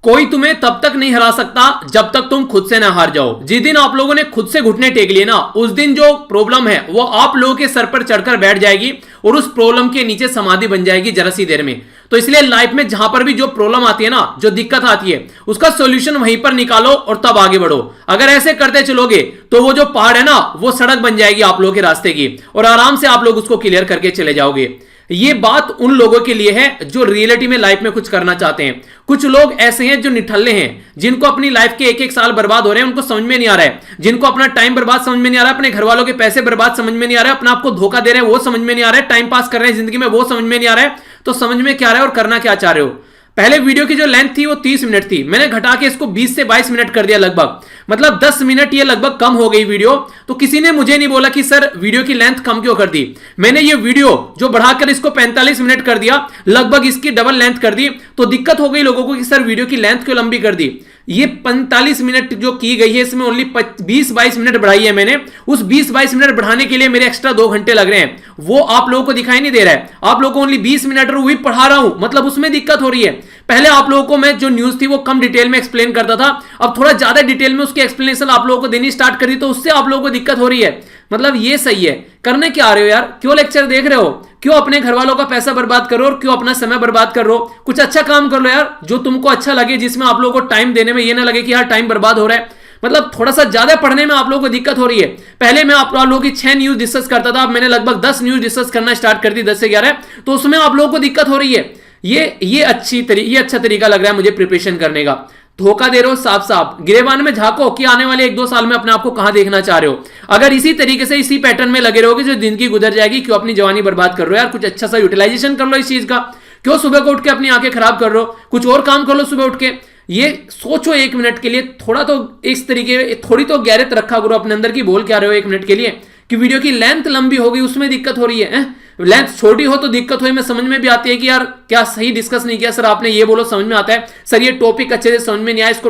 कोई तुम्हें तब तक नहीं हरा सकता जब तक तुम खुद से ना हार जाओ। जिस दिन आप लोगों ने खुद से घुटने टेक लिए ना, उस दिन जो प्रॉब्लम है वो आप लोगों के सर पर चढ़कर बैठ जाएगी और उस प्रॉब्लम के नीचे समाधि बन जाएगी जरा सी देर में। तो इसलिए लाइफ में जहां पर भी जो प्रॉब्लम आती है ना, जो दिक्कत आती है, उसका सॉल्यूशन वहीं पर निकालो और तब आगे बढ़ो। अगर ऐसे करते चलोगे तो वो जो पहाड़ है ना, वो सड़क बन जाएगी आप लोगों के रास्ते की और आराम से आप लोग उसको क्लियर करके चले जाओगे। ये बात उन लोगों के लिए है जो रियलिटी में लाइफ में कुछ करना चाहते हैं। कुछ लोग ऐसे हैं जो निठल्ले हैं, जिनको अपनी लाइफ के एक एक साल बर्बाद हो रहे हैं, उनको समझ में नहीं आ रहा है। जिनको अपना टाइम बर्बाद समझ में नहीं आ रहा है, अपने घर वालों के पैसे बर्बाद समझ में नहीं आ रहा है, अपना आपको धोखा दे रहे हैं वो समझ में नहीं आ रहा है, टाइम पास कर रहे हैं जिंदगी में वो समझ में नहीं आ रहा है। तो समझ में क्या आ रहा है और करना क्या चाह रहे हो। पहले वीडियो की जो लेंथ थी वो 30 मिनट थी, मैंने घटा के इसको 20 से 22 मिनट कर दिया लगभग, मतलब 10 मिनट ये लगभग कम हो गई वीडियो। तो किसी ने मुझे नहीं बोला कि सर वीडियो की लेंथ कम क्यों कर दी। मैंने ये वीडियो जो बढ़ाकर इसको 45 मिनट कर दिया, लगभग इसकी डबल लेंथ कर दी। तो दिक्कत हो गई लोगों को कि सर वीडियो की लेंथ क्यों लंबी कर दी। ये 45 मिनट जो की गई है, इसमें ओनली 20-22 मिनट बढ़ाई है मैंने। उस 20-22 मिनट बढ़ाने के लिए मेरे एक्स्ट्रा 2 घंटे लग रहे हैं, वो आप लोगों को दिखाई नहीं दे रहा है। आप लोगों को ओनली 20 मिनट और वही पढ़ा रहा हूं, मतलब उसमें दिक्कत हो रही है। पहले आप लोगों को मैं जो न्यूज थी वो कम डिटेल में एक्सप्लेन करता था, अब थोड़ा ज्यादा डिटेल में उसकी एक्सप्लेनेशन आप लोगों को देनी स्टार्ट कर दी, तो उससे आप लोगों को दिक्कत हो रही है। मतलब ये सही है। करने क्या आ रहे हो यार, क्यों लेक्चर देख रहे हो, क्यों अपने घर वालों का पैसा बर्बाद करो और क्यों अपना समय बर्बाद कर रहे हो। कुछ अच्छा काम कर लो यार, जो तुमको अच्छा लगे, जिसमें आप लोगों को टाइम देने में ये ना लगे कि यार टाइम बर्बाद हो रहा है। मतलब थोड़ा सा ज्यादा पढ़ने में आप लोगों को दिक्कत हो रही है। पहले मैं आप लोगों की 6 न्यूज डिस्कस करता था, अब मैंने लगभग 10 न्यूज डिस्कस करना स्टार्ट कर दी, 10 से 11, तो उसमें आप लोगों को दिक्कत हो रही है। ये अच्छा तरीका लग रहा है मुझे प्रिपरेशन करने का। धोखा दे रहे हो साफ साफ। गिरेबान में झांको कि आने वाले 1-2 साल में अपने आप को कहां देखना चाह रहे हो। अगर इसी तरीके से इसी पैटर्न में लगे रहोगे जो जिंदगी गुजर जाएगी। क्यों अपनी जवानी बर्बाद कर रहे हो यार, कुछ अच्छा सा यूटिलाइजेशन कर लो इस चीज का। क्यों सुबह को उठ के अपनी आंखें खराब कर रहे हो, कुछ और काम कर लो सुबह उठ के। ये सोचो 1 मिनट के लिए, थोड़ा तो इस तरीके थोड़ी तो गैरत रखा करो अपने अंदर की। बोल क्या रहे हो 1 मिनट के लिए कि वीडियो की लेंथ लंबी हो गई उसमें दिक्कत हो रही है। लेंथ छोटी हो तो दिक्कत हुई, मैं समझ में भी आती है कि यार क्या सही डिस्कस नहीं किया सर आपने, ये बोलो समझ में आता है। सर ये टॉपिक अच्छे से समझ में नहीं आया, इसको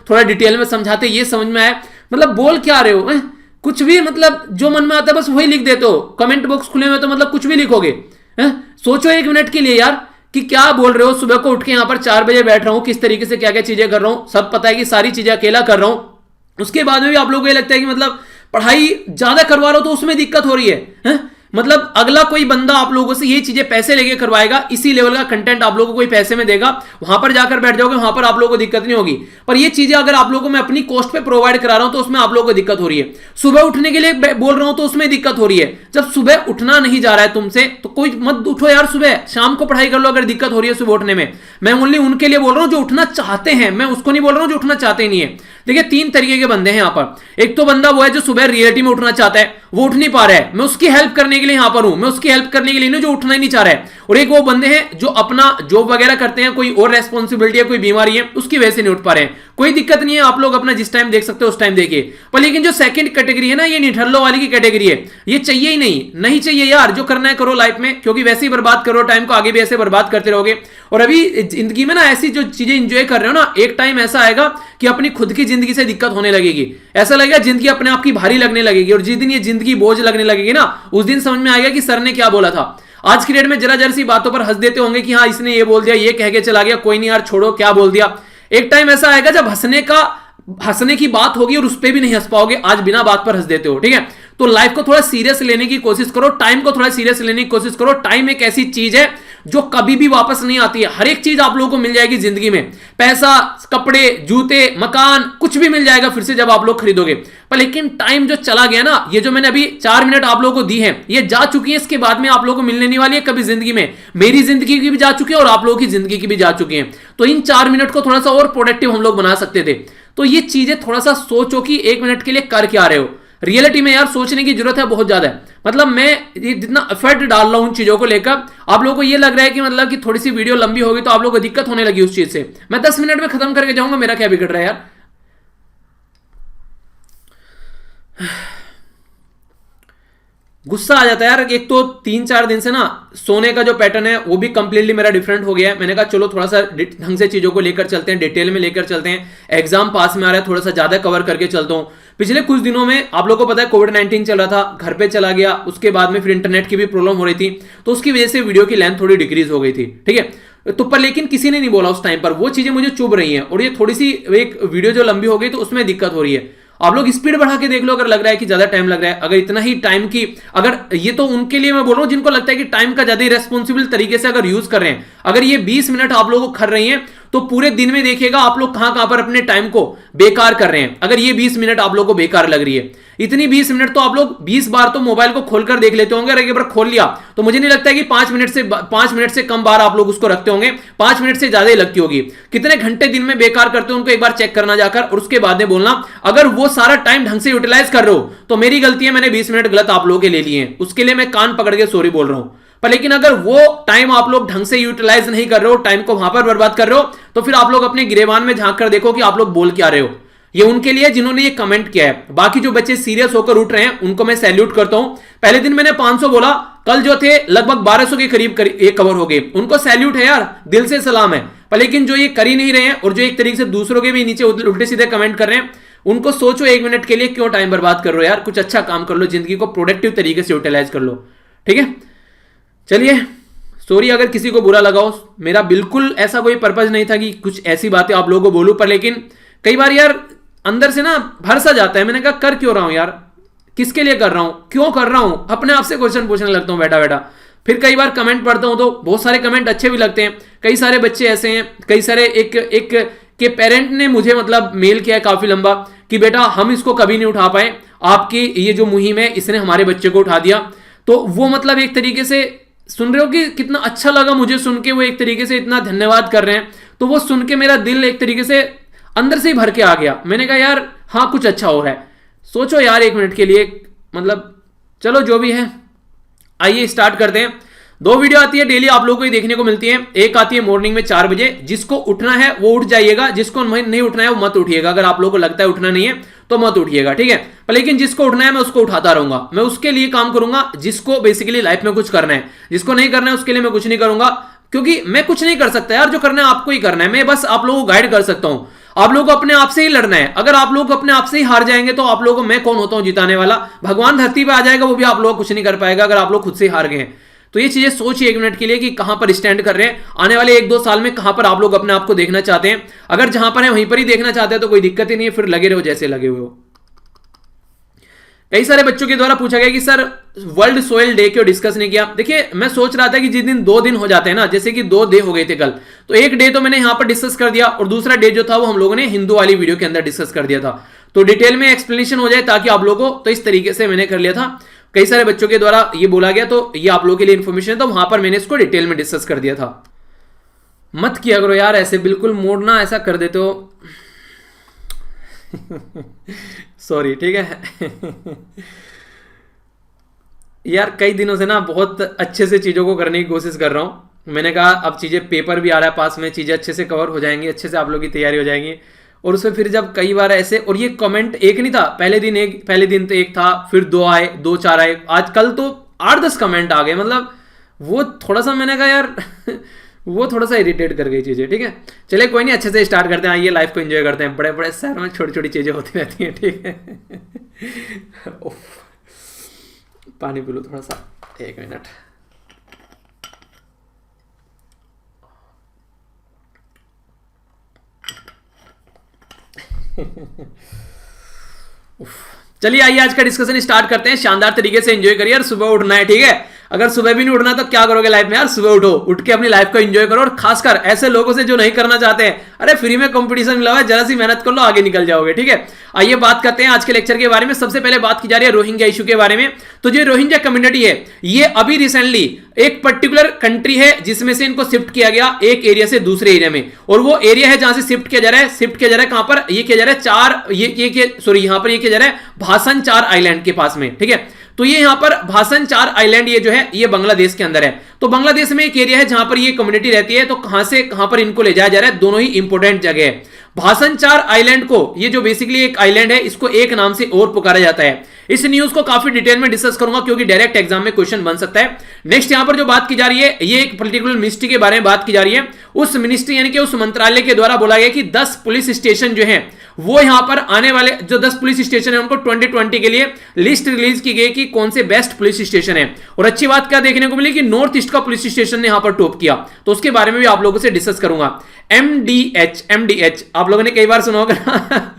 थोड़ा डिटेल में समझाते, ये समझ में आया। मतलब बोल क्या रहे हो, कुछ भी, मतलब जो मन में आता है बस वही लिख देते हो। कमेंट बॉक्स खुले हुए तो मतलब कुछ भी लिखोगे। सोचो 1 मिनट के लिए यार कि क्या बोल रहे हो। सुबह को उठ के यहाँ पर 4 बजे बैठ रहा हूँ, किस तरीके से क्या क्या चीजें कर रहा हूँ, सब पता है कि सारी चीजें अकेला कर रहा हूँ। उसके बाद में भी आप लोगों को ये लगता है कि मतलब पढ़ाई ज्यादा करवा रहा हो तो उसमें दिक्कत हो रही है। मतलब अगला कोई बंदा आप लोगों से ये चीजें पैसे लेके करवाएगा, इसी लेवल का कंटेंट आप लोगों को कोई पैसे में देगा, वहां पर जाकर बैठ जाओगे, वहां पर आप लोगों को दिक्कत नहीं होगी। पर ये चीजें अगर आप लोगों को मैं अपनी कॉस्ट पे प्रोवाइड करा रहा हूं तो उसमें आप लोगों को दिक्कत हो रही है। सुबह उठने के लिए बोल रहा हूं तो उसमें दिक्कत हो रही है। जब सुबह उठना नहीं जा रहा है तुमसे तो कोई मत उठो यार, सुबह शाम को पढ़ाई कर लो अगर दिक्कत हो रही है सुबह उठने में। मैं ओनली उनके लिए बोल रहा हूं जो उठना चाहते हैं, मैं उसको नहीं बोल रहा हूं जो उठना चाहते नहीं है। देखिए 3 तरीके के बंदे हैं यहाँ पर। एक तो बंदा वो है जो सुबह रियलिटी में उठना चाहता है, वो उठ नहीं पा रहा है, मैं उसकी हेल्प करने के लिए यहाँ पर हूं, मैं उसकी हेल्प करने के लिए नहीं जो उठना ही नहीं चाह रहा है। और एक वो बंदे हैं जो अपना जॉब वगैरह करते हैं, कोई और रेस्पॉन्सिबिलिटी है, कोई बीमारी है, उसकी वजह से नहीं उठ पा रहे हैं। कोई दिक्कत नहीं है, आप लोग अपना जिस टाइम देख सकते हो उस टाइम देखिए। पर लेकिन जो सेकंड कैटेगरी है ना, ये निठल्लो वाली की कैटेगरी है, ये चाहिए ही नहीं चाहिए यार। जो करना है करो लाइफ में, क्योंकि वैसे ही बर्बाद करो टाइम को, आगे भी ऐसे बर्बाद करते रहोगे। और अभी जिंदगी में ना ऐसी जो चीजें इंजॉय कर रहे हो ना, एक टाइम ऐसा आएगा कि अपनी खुद की जिंदगी से दिक्कत होने लगेगी। ऐसा लगेगा जिंदगी अपने आप की भारी लगने लगेगी, और जिस दिन ये जिंदगी बोझ लगने लगेगी ना, उस दिन समझ में आएगा कि सर ने क्या बोला था। आज की डेट में जरा जरा सी बातों पर हंस देते होंगे कि हाँ इसने ये बोल दिया, ये कह के चला गया, कोई नहीं यार छोड़ो क्या बोल दिया। एक टाइम ऐसा आएगा जब हंसने की बात होगी और उस पर भी नहीं हंस पाओगे, आज बिना बात पर हंस देते हो। ठीक है, तो लाइफ को थोड़ा सीरियस लेने की कोशिश करो, टाइम को थोड़ा सीरियस लेने की कोशिश करो। टाइम एक ऐसी चीज है जो कभी भी वापस नहीं आती है। हर एक चीज आप लोगों को मिल जाएगी जिंदगी में, पैसा, कपड़े, जूते, मकान, कुछ भी मिल जाएगा फिर से जब आप लोग खरीदोगे। पर लेकिन टाइम जो चला गया ना, ये जो मैंने अभी 4 मिनट आप लोगों को दी है, ये जा चुकी है, इसके बाद में आप लोगों को मिलने नहीं वाली है कभी जिंदगी में। मेरी जिंदगी की भी जा चुकी है और आप लोगों की जिंदगी की भी जा चुकी है। तो इन 4 मिनट को थोड़ा सा और प्रोडक्टिव हम लोग बना सकते थे। तो ये चीजें थोड़ा सा सोचो कि 1 मिनट के लिए कर क्या रहे हो। रियलिटी में यार सोचने की जरूरत है बहुत ज्यादा है। मतलब मैं ये जितना एफर्ट डाल रहा हूं उन चीजों को लेकर, आप लोगों को ये लग रहा है कि मतलब कि थोड़ी सी वीडियो लंबी होगी तो आप लोगों को दिक्कत होने लगी उस चीज से। मैं 10 मिनट में खत्म करके जाऊंगा, मेरा क्या बिगड़ रहा है यार। गुस्सा आ जाता है यार। एक तो 3-4 दिन से ना सोने का जो पैटर्न है वो भी कंप्लीटली मेरा डिफरेंट हो गया है। मैंने कहा चलो थोड़ा सा ढंग से चीजों को लेकर चलते हैं, डिटेल में लेकर चलते हैं। एग्जाम पास में आ रहा है, थोड़ा सा ज्यादा कवर करके चलता हूं। पिछले कुछ दिनों में आप लोगों को पता है कोविड-19 चल रहा था, घर पे चला गया, उसके बाद में फिर इंटरनेट की भी प्रॉब्लम हो रही थी, तो उसकी वजह से वीडियो की लेंथ थोड़ी डिक्रीज हो गई थी। ठीक है, तो पर लेकिन किसी ने नहीं बोला उस टाइम पर, वो चीजें मुझे चुभ रही हैं। और ये थोड़ी सी एक वीडियो जो लंबी हो गई तो उसमें दिक्कत हो रही है। आप लोग स्पीड बढ़ा के देख लो, अगर लग रहा है कि ज्यादा टाइम लग रहा है, अगर इतना ही टाइम की, अगर ये तो उनके लिए मैं बोल रहा हूं जिनको लगता है कि टाइम का ज्यादा रेस्पॉन्सिबल तरीके से अगर यूज कर रहे हैं। अगर ये 20 मिनट आप लोगों को खर रही हैं तो पूरे दिन में देखिएगा आप लोग कहां कहां पर अपने टाइम को बेकार कर रहे हैं। अगर ये 20 मिनट आप लोग को बेकार लग रही है, इतनी 20 मिनट तो आप लोग 20 बार तो मोबाइल को खोलकर देख लेते होंगे। अगर एक बार खोल लिया तो मुझे नहीं लगता कि 5 मिनट से कम बार आप लोग उसको रखते होंगे, 5 मिनट से ज्यादा ही लगती होगी। कितने घंटे दिन में बेकार करते हो उनको एक बार चेक करना जाकर, और उसके बाद में बोलना। अगर वो सारा टाइम ढंग से यूटिलाइज कर रहे हो तो मेरी गलती है, मैंने 20 मिनट गलत आप लोगों के ले लिए हैं, उसके लिए मैं कान पकड़ के सॉरी बोल रहा हूं। पर लेकिन अगर वो टाइम आप लोग ढंग से यूटिलाइज नहीं कर रहे हो, टाइम को वहां पर बर्बाद कर रहे हो, तो फिर आप लोग अपने गिरेबान में झांक कर देखो कि आप लोग बोल क्या रहे हो। ये उनके लिए जिन्होंने ये कमेंट किया है। बाकी जो बच्चे सीरियस होकर उठ रहे हैं उनको मैं सैल्यूट करता हूं। पहले दिन मैंने 500 बोला, कल जो थे लगभग 1200 के करीब ये कवर हो गए, उनको सैल्यूट है यार, दिल से सलाम है। पर लेकिन जो ये कर ही नहीं रहे हैं और जो एक तरीके से दूसरों के भी नीचे उल्टे सीधे कमेंट कर रहे हैं, उनको सोचो 1 मिनट के लिए क्यों टाइम बर्बाद कर रहे हो यार। कुछ अच्छा काम कर लो, जिंदगी को प्रोडक्टिव तरीके से यूटिलाइज कर लो, ठीक है। चलिए, सॉरी अगर किसी को बुरा लगा हो, मेरा बिल्कुल ऐसा कोई पर्पज नहीं था कि कुछ ऐसी बातें आप लोगों को बोलूं। पर लेकिन कई बार यार अंदर से ना भर सा जाता है। मैंने कहा कर क्यों रहा हूं यार, किसके लिए कर रहा हूं, क्यों कर रहा हूं, अपने आप से क्वेश्चन पूछने लगता हूं बैठा बैठा। फिर कई बार कमेंट पढ़ता हूं तो बहुत सारे कमेंट अच्छे भी लगते हैं। कई सारे बच्चे ऐसे हैं, कई सारे एक के पेरेंट ने मुझे मतलब मेल किया है काफी लंबा कि बेटा हम इसको कभी नहीं उठा पाए, आपकी ये जो मुहिम है इसने हमारे बच्चे को उठा दिया। तो वो मतलब एक तरीके से सुन रहे हो कि कितना अच्छा लगा मुझे सुन के, वो एक तरीके से इतना धन्यवाद कर रहे हैं। तो वो सुन के मेरा दिल एक तरीके से अंदर से ही भर के आ गया। मैंने कहा यार हाँ कुछ अच्छा हो रहा है। सोचो यार 1 मिनट के लिए, मतलब चलो जो भी है, आइए स्टार्ट करते हैं। 2 वीडियो आती है डेली आप लोगों को ही देखने को मिलती है। एक आती है मॉर्निंग में 4 बजे, जिसको उठना है वो उठ जाइएगा, जिसको नहीं उठना है वो मत उठिएगा। अगर आप लोगों को लगता है उठना नहीं है तो मत उठिएगा, ठीक है। पर लेकिन जिसको उठना है मैं उसको उठाता रहूंगा, मैं उसके लिए काम करूंगा जिसको बेसिकली लाइफ में कुछ करना है। जिसको नहीं करना है उसके लिए मैं कुछ नहीं करूंगा, क्योंकि मैं कुछ नहीं कर सकता यार। जो करना है आपको ही करना है, मैं बस आप लोगों को गाइड कर सकता हूं। आप लोगों को अपने आप से ही लड़ना है। अगर आप लोग अपने आप से ही हार जाएंगे तो आप लोगों को मैं कौन होता हूं जिताने वाला। भगवान धरती पे आ जाएगा, वो भी आप लोग कुछ नहीं कर पाएगा अगर आप लोग खुद से हार गए हैं। तो ये चीजें सोचिए 1 मिनट के लिए कि कहां पर स्टैंड कर रहे हैं, आने वाले 1-2 साल में कहां पर आप लोग अपने आप को देखना चाहते हैं। अगर जहां पर है वहीं पर ही देखना चाहते हैं तो कोई दिक्कत ही नहीं है, फिर लगे रहो जैसे लगे हुए हो। कई सारे बच्चों के द्वारा पूछा गया कि सर वर्ल्ड सोयल डे क्यों डिस्कस नहीं किया। देखिए मैं सोच रहा था कि जिस दिन 2 दिन हो जाते हैं ना, जैसे कि 2 डे हो गए थे कल, तो एक डे तो मैंने यहां पर डिस्कस कर दिया और दूसरा डे जो था वो हम लोगों ने हिंदू वाली वीडियो के अंदर डिस्कस कर दिया था। तो डिटेल में एक्सप्लेनेशन हो जाए ताकि आप लोगों को, तो इस तरीके से मैंने कर लिया था। कई सारे बच्चों के द्वारा ये बोला गया तो ये आप लोगों के लिए इंफॉर्मेशन है, तो वहां पर मैंने इसको डिटेल में डिस्कस कर दिया था। मत किया करो यार ऐसे, बिल्कुल मोड़ना ऐसा कर देते हो। सॉरी, ठीक है। यार कई दिनों से ना बहुत अच्छे से चीज़ों को करने की कोशिश कर रहा हूँ। मैंने कहा अब चीज़ें, पेपर भी आ रहा है पास में, चीज़ें अच्छे से कवर हो जाएंगी, अच्छे से आप लोगों की तैयारी हो जाएंगी। और उसमें फिर जब कई बार ऐसे, और ये कमेंट एक नहीं था, पहले दिन तो एक था, फिर 2 आए, 2-4 आए, आज कल तो 8-10 कमेंट आ गए। मतलब वो थोड़ा सा मैंने कहा यार वो थोड़ा सा इरिटेट कर गई चीज़ें, ठीक है। चलिए कोई नहीं, अच्छे से स्टार्ट करते हैं, आइए लाइफ को एंजॉय करते हैं। बड़े बड़े शहर में छोटी छोटी चीज़ें होती रहती हैं, ठीक है। पानी पी लो थोड़ा सा, 1 मिनट। चलिए आइए आज का डिस्कशन स्टार्ट करते हैं। शानदार तरीके से एंजॉय करिए और सुबह उठना है, ठीक है। अगर सुबह भी नहीं उठना तो क्या करोगे लाइफ में यार, सुबह उठो, उठ के अपनी लाइफ को एंजॉय करो। और खासकर ऐसे लोगों से जो नहीं करना चाहते हैं, अरे फ्री में कंपटीशन मिला हुआ है, जरा सी मेहनत कर लो, आगे निकल जाओगे, ठीक है। आइए बात करते हैं आज के लेक्चर के बारे में। सबसे पहले बात की जा रही है रोहिंग्या इशू के बारे में। तो जो रोहिंग्या कम्युनिटी है, ये अभी रिसेंटली एक पर्टिकुलर कंट्री है जिसमें से इनको शिफ्ट किया गया एक एरिया से दूसरे एरिया में। और वो एरिया है जहां से शिफ्ट किया जा रहा है, कहां पर ये किया जा रहा है, यहां पर ये किया जा रहा है भासन 4 आइलैंड के पास में, ठीक है। तो ये यहां पर भासन 4 आइलैंड ये जो है ये बांग्लादेश के अंदर है। तो बांग्लादेश में एक एरिया है जहां पर ये कम्युनिटी रहती है। तो कहां से कहां पर इनको ले जाया जा रहा है, दोनों ही इंपोर्टेंट जगह है। भाषण 4 आइलैंड को, ये जो बेसिकली एक आइलैंड है, इसको एक नाम से और पुकारा जाता है। इस न्यूज को काफी डिटेल में डिस्कस करूंगा क्योंकि डायरेक्ट एग्जाम में क्वेश्चन बन सकता है। नेक्स्ट यहां पर जो बात की जा रही है, ये एक पर्टिकुलर मिनिस्ट्री के बारे में बात की जा रही है। उस मिनिस्ट्री यानी कि उस मंत्रालय के द्वारा बोला गया कि 10 पुलिस स्टेशन जो है वो यहां पर आने वाले जो 10 पुलिस स्टेशन है उनको 2020 के लिए लिस्ट रिलीज की गई कि कौन से बेस्ट पुलिस स्टेशन है। और अच्छी बात क्या देखने को मिली कि नॉर्थ ईस्ट का पुलिस स्टेशन ने यहां पर टॉप किया, तो उसके बारे में भी आप लोगों से डिस्कस करूंगा। एमडीएच आप लोगों ने कई बार सुना होगा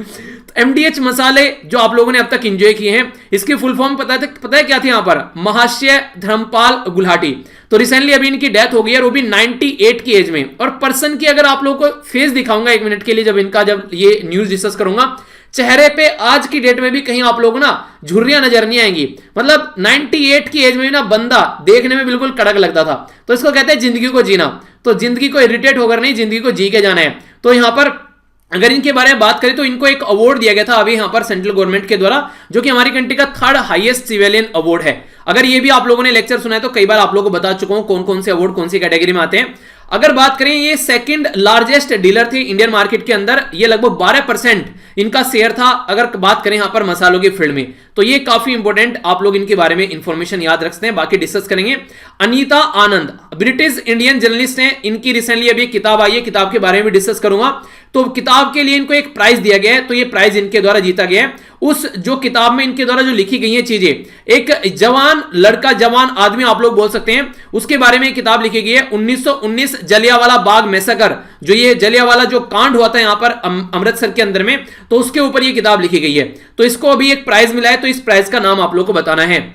एमडीएच मसाले जो आप लोगों ने अब तक एंजॉय किए हैं, इसकी फुल फॉर्म पता है क्या थी यहां पर? महाशय धर्मपाल गुलाटी। तो रिसेंटली अभी इनकी डेथ हो गई है, वो भी 98 की एज में। और पर्सन की अगर आप लोगों को फेस दिखाऊंगा 1 मिनट के लिए, जब ये न्यूज डिस्कस करूंगा, चेहरे पे आज की डेट में भी कहीं आप लोगों ना झुर्रियां नजर नहीं आएंगी। मतलब 98 की एज में ना बंदा देखने में बिल्कुल कड़क लगता था। तो इसको कहते हैं जिंदगी को जीना। तो जिंदगी को इरिटेट होकर नहीं, जिंदगी को जी के जाना है। तो यहां पर अगर इनके बारे में बात करें तो इनको एक अवार्ड दिया गया था अभी यहां पर सेंट्रल गवर्नमेंट के द्वारा, जो कि हमारी कंट्री का 3rd हाईएस्ट सिविलियन अवार्ड है। अगर ये भी आप लोगों ने लेक्चर सुना है तो कई बार आप लोगों को बता चुका हूं कौन कौन से अवार्ड कौन सी कैटेगरी में आते हैं। अगर बात करें, ये 2nd लार्जेस्ट डीलर थे इंडियन मार्केट के अंदर, ये लगभग 12% इनका शेयर था अगर बात करें यहां पर मसालों की फील्ड में। तो ये काफी इंपॉर्टेंट, आप लोग इनके बारे में इंफॉर्मेशन याद रखते हैं, बाकी डिस्कस करेंगे। अनीता आनंद ब्रिटिश इंडियन जर्नलिस्ट हैं, इनकी रिसेंटली अभी किताब आई है, किताब के बारे में भी डिस्कस करूंगा। तो किताब के लिए इनको एक प्राइज दिया गया है, तो ये प्राइज इनके द्वारा जीता गया है। उस जो किताब में इनके द्वारा जो लिखी गई है चीजें, एक जवान लड़का, जवान आदमी आप लोग बोल सकते हैं, उसके बारे में किताब लिखी गई है। 1919 जलियांवाला बाग मैसेकर, जो ये जलियांवाला जो कांड हुआ था यहां पर अमृतसर के अंदर में, तो उसके ऊपर ये किताब लिखी गई है। तो इसको अभी एक प्राइज मिला है, तो इस प्राइज का नाम आप लोग को बताना है।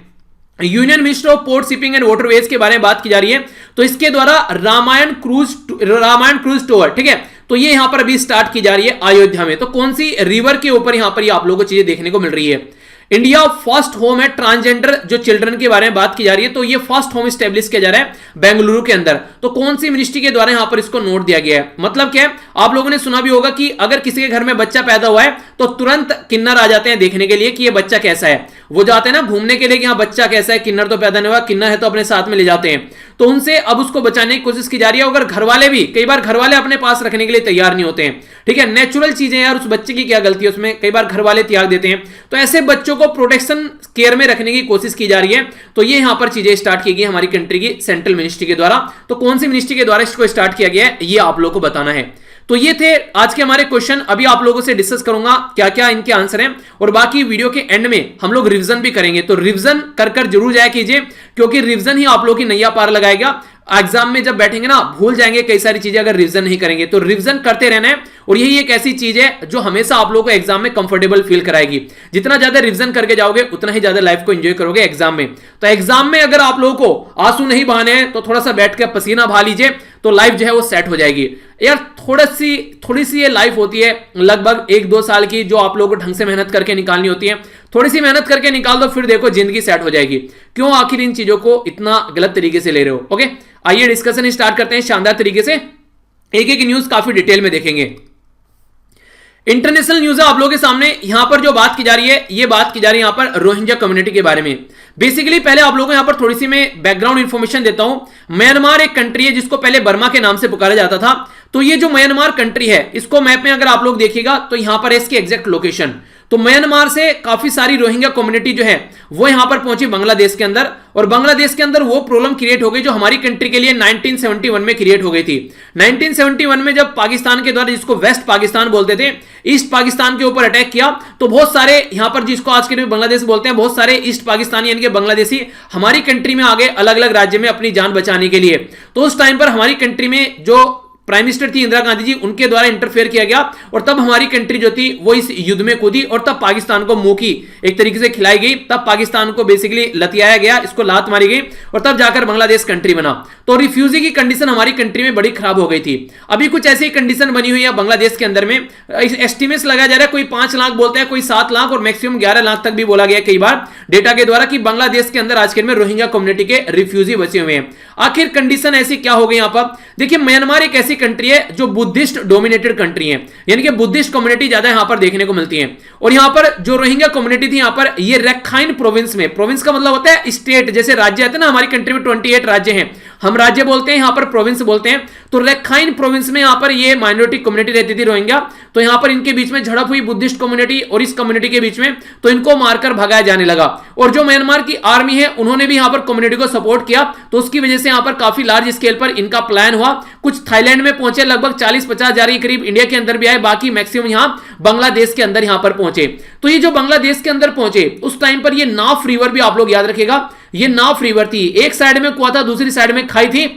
Union minister of port shipping and waterways के बारे में बात की जा रही है, तो इसके द्वारा रामायण क्रूज टूर, ठीक है, तो ये यहां पर अभी स्टार्ट की जा रही है अयोध्या में। तो कौन सी रिवर के ऊपर यहां पर ये आप लोगों को चीजें देखने को मिल रही है। इंडिया फर्स्ट होम है ट्रांसजेंडर जो चिल्ड्रन के बारे में बात की जा रही है, तो ये फर्स्ट होम स्टेब्लिश किया जा रहा है बेंगलुरु के अंदर। तो कौन सी मिनिस्ट्री के द्वारा यहां पर इसको नोट दिया गया है? मतलब क्या है, आप लोगों ने सुना भी होगा कि अगर किसी के घर में बच्चा पैदा हुआ है तो तुरंत किन्नर आ जाते हैं देखने के लिए कि ये बच्चा कैसा है। वो जाते हैं ना घूमने के लिए कि हाँ बच्चा कैसा है, किन्नर तो पैदा नहीं हुआ, किन्नर है तो अपने साथ में ले जाते हैं। तो उनसे अब उसको बचाने की कोशिश की जा रही है। अगर घर वाले भी, कई बार घर वाले अपने पास रखने के लिए तैयार नहीं होते हैं, ठीक है, नेचुरल चीजें यार, उस बच्चे की क्या गलती है उसमें, कई बार घर वाले त्याग देते हैं। तो ऐसे बच्चों को प्रोटेक्शन केयर में रखने की कोशिश की जा रही है। तो ये यहां पर चीजें स्टार्ट की गई हमारी कंट्री की सेंट्रल मिनिस्ट्री के द्वारा। तो कौन सी मिनिस्ट्री के द्वारा इसको स्टार्ट किया गया है, ये आप लोगों को बताना है। तो ये थे आज के हमारे क्वेश्चन। अभी आप लोगों से डिस्कस करूंगा क्या क्या इनके आंसर हैं, और बाकी वीडियो के एंड में हम लोग रिवीजन भी करेंगे। तो रिवीजन कर जरूर जाया कीजिए, क्योंकि रिवीजन ही आप लोगों की नैया पार लगाएगा। एग्जाम में जब बैठेंगे ना भूल जाएंगे कई सारी चीजें अगर रिवीजन नहीं करेंगे। तो रिवीजन करते रहना है, और यही एक ऐसी चीज है जो हमेशा आप लोगों को एग्जाम में कंफर्टेबल फील कराएगी। जितना ज्यादा रिवीजन करके जाओगे उतना ही ज्यादा लाइफ को एंजॉय करोगे एग्जाम में। तो एग्जाम में अगर आप लोगों को आंसू नहीं बहाने हैं तो थोड़ा सा बैठ के पसीना बहा लीजिए, तो लाइफ जो है वो सेट हो जाएगी। यार थोड़ी सी ये लाइफ होती है लगभग 1-2 साल की, जो आप लोगों को ढंग से मेहनत करके निकालनी होती है। थोड़ी सी मेहनत करके निकाल दो, फिर देखो जिंदगी सेट हो जाएगी। क्यों आखिर इन चीजों को इतना गलत तरीके से ले रहे हो? ओके, आइए डिस्कशन स्टार्ट करते हैं शानदार तरीके से। एक एक न्यूज काफी डिटेल में देखेंगे। इंटरनेशनल न्यूज है आप लोगों के सामने। यहां पर जो बात की जा रही है, ये बात की जा रही है यहां पर रोहिंग्या कम्युनिटी के बारे में। बेसिकली पहले आप लोगों को यहां पर थोड़ी सी मैं बैकग्राउंड इंफॉर्मेशन देता हूं। म्यांमार एक कंट्री है जिसको पहले बर्मा के नाम से पुकारा जाता था। तो ये जो म्यांमार कंट्री है, इसको मैप में अगर आप लोग देखिएगा तो यहां पर है इसकी एग्जैक्ट लोकेशन। तो म्यांमार से काफी सारी रोहिंग्या कम्युनिटी जो है वो यहां पर पहुंची बांग्लादेश के अंदर, और बांग्लादेश के अंदर वो प्रॉब्लम क्रिएट हो गई जो हमारी कंट्री के लिए 1971 में क्रिएट हो गई थी। 1971 में जब पाकिस्तान के द्वारा, जिसको वेस्ट पाकिस्तान बोलते थे, ईस्ट पाकिस्तान के ऊपर अटैक किया, तो बहुत सारे यहां पर, जिसको आज के दिन बांग्लादेश बोलते हैं, बहुत सारे ईस्ट पाकिस्तानी यानी कि बांग्लादेशी हमारी कंट्री में आ गए अलग अलग राज्य में अपनी जान बचाने के लिए। तो उस टाइम पर हमारी कंट्री में जो प्राइम मिनिस्टर थी इंदिरा गांधी जी, उनके द्वारा इंटरफेयर किया गया, और तब हमारी कंट्री जो थी वो इस युद्ध में कूदी, और तब पाकिस्तान को मुंह की एक तरीके से खिलाई गई। तब पाकिस्तान को बेसिकली लतियाया गया, इसको लात मारी गई, और तब जाकर बांग्लादेश कंट्री बना। तो रिफ्यूजी की कंडीशन हमारी कंट्री में बड़ी खराब हो गई थी। अभी कुछ ऐसी कंडीशन बनी हुई है बांग्लादेश के अंदर में। एस्टिमेट्स लगाया जा रहा है, कोई 5 लाख बोलते हैं, कोई 7 लाख, और मैक्सिमम 11 लाख तक भी बोला गया कई बार डेटा के द्वारा, कि बांग्लादेश के अंदर आज के दिन में रोहिंग्या कम्युनिटी के रिफ्यूजी बचे हुए हैं। आखिर कंडीशन ऐसी क्या हो गई यहां पर? देखिए, म्यांमार एक ऐसी ऐसी कंट्री है जो बुद्धिस्ट डोमिनेटेड कंट्री है, यानी कि बुद्धिस्ट कम्युनिटी ज्यादा यहां पर देखने को मिलती है। और यहां पर जो रोहिंग्या कम्युनिटी थी, यहां पर ये रखाइन प्रोविंस में, प्रोविंस का मतलब होता है स्टेट, जैसे राज्य आते हैं ना, हमारी कंट्री में 28 राज्य हैं, हम राज्य बोलते हैं, यहां पर प्रोविंस बोलते हैं। तो रखाइन प्रोविंस में यहां पर ये माइनॉरिटी कम्युनिटी रहती थी रोहिंग्या। तो यहां पर इनके बीच में झड़प हुई बुद्धिस्ट कम्युनिटी और इस कम्युनिटी के बीच में, तो इनको मारकर भगाया जाने लगा। और जो म्यांमार की आर्मी है उन्होंने भी यहां पर कम्युनिटी को सपोर्ट किया, तो उसकी वजह से यहां पर काफी लार्ज स्केल पर इनका प्लान हुआ। कुछ थाईलैंड में पहुंचे, लगभग 40-50 हजार के करीब इंडिया के अंदर भी आए, बाकी मैक्सिमम यहां बांग्लादेश के अंदर यहां पर पहुंचे। तो ये जो बांग्लादेश के अंदर पहुंचे उस टाइम पर ये नाफ रिवर भी आप लोग याद रखेगा, ये नाफ रिवर थी, एक साइड में कुआं था, दूसरी साइड में खाई थी।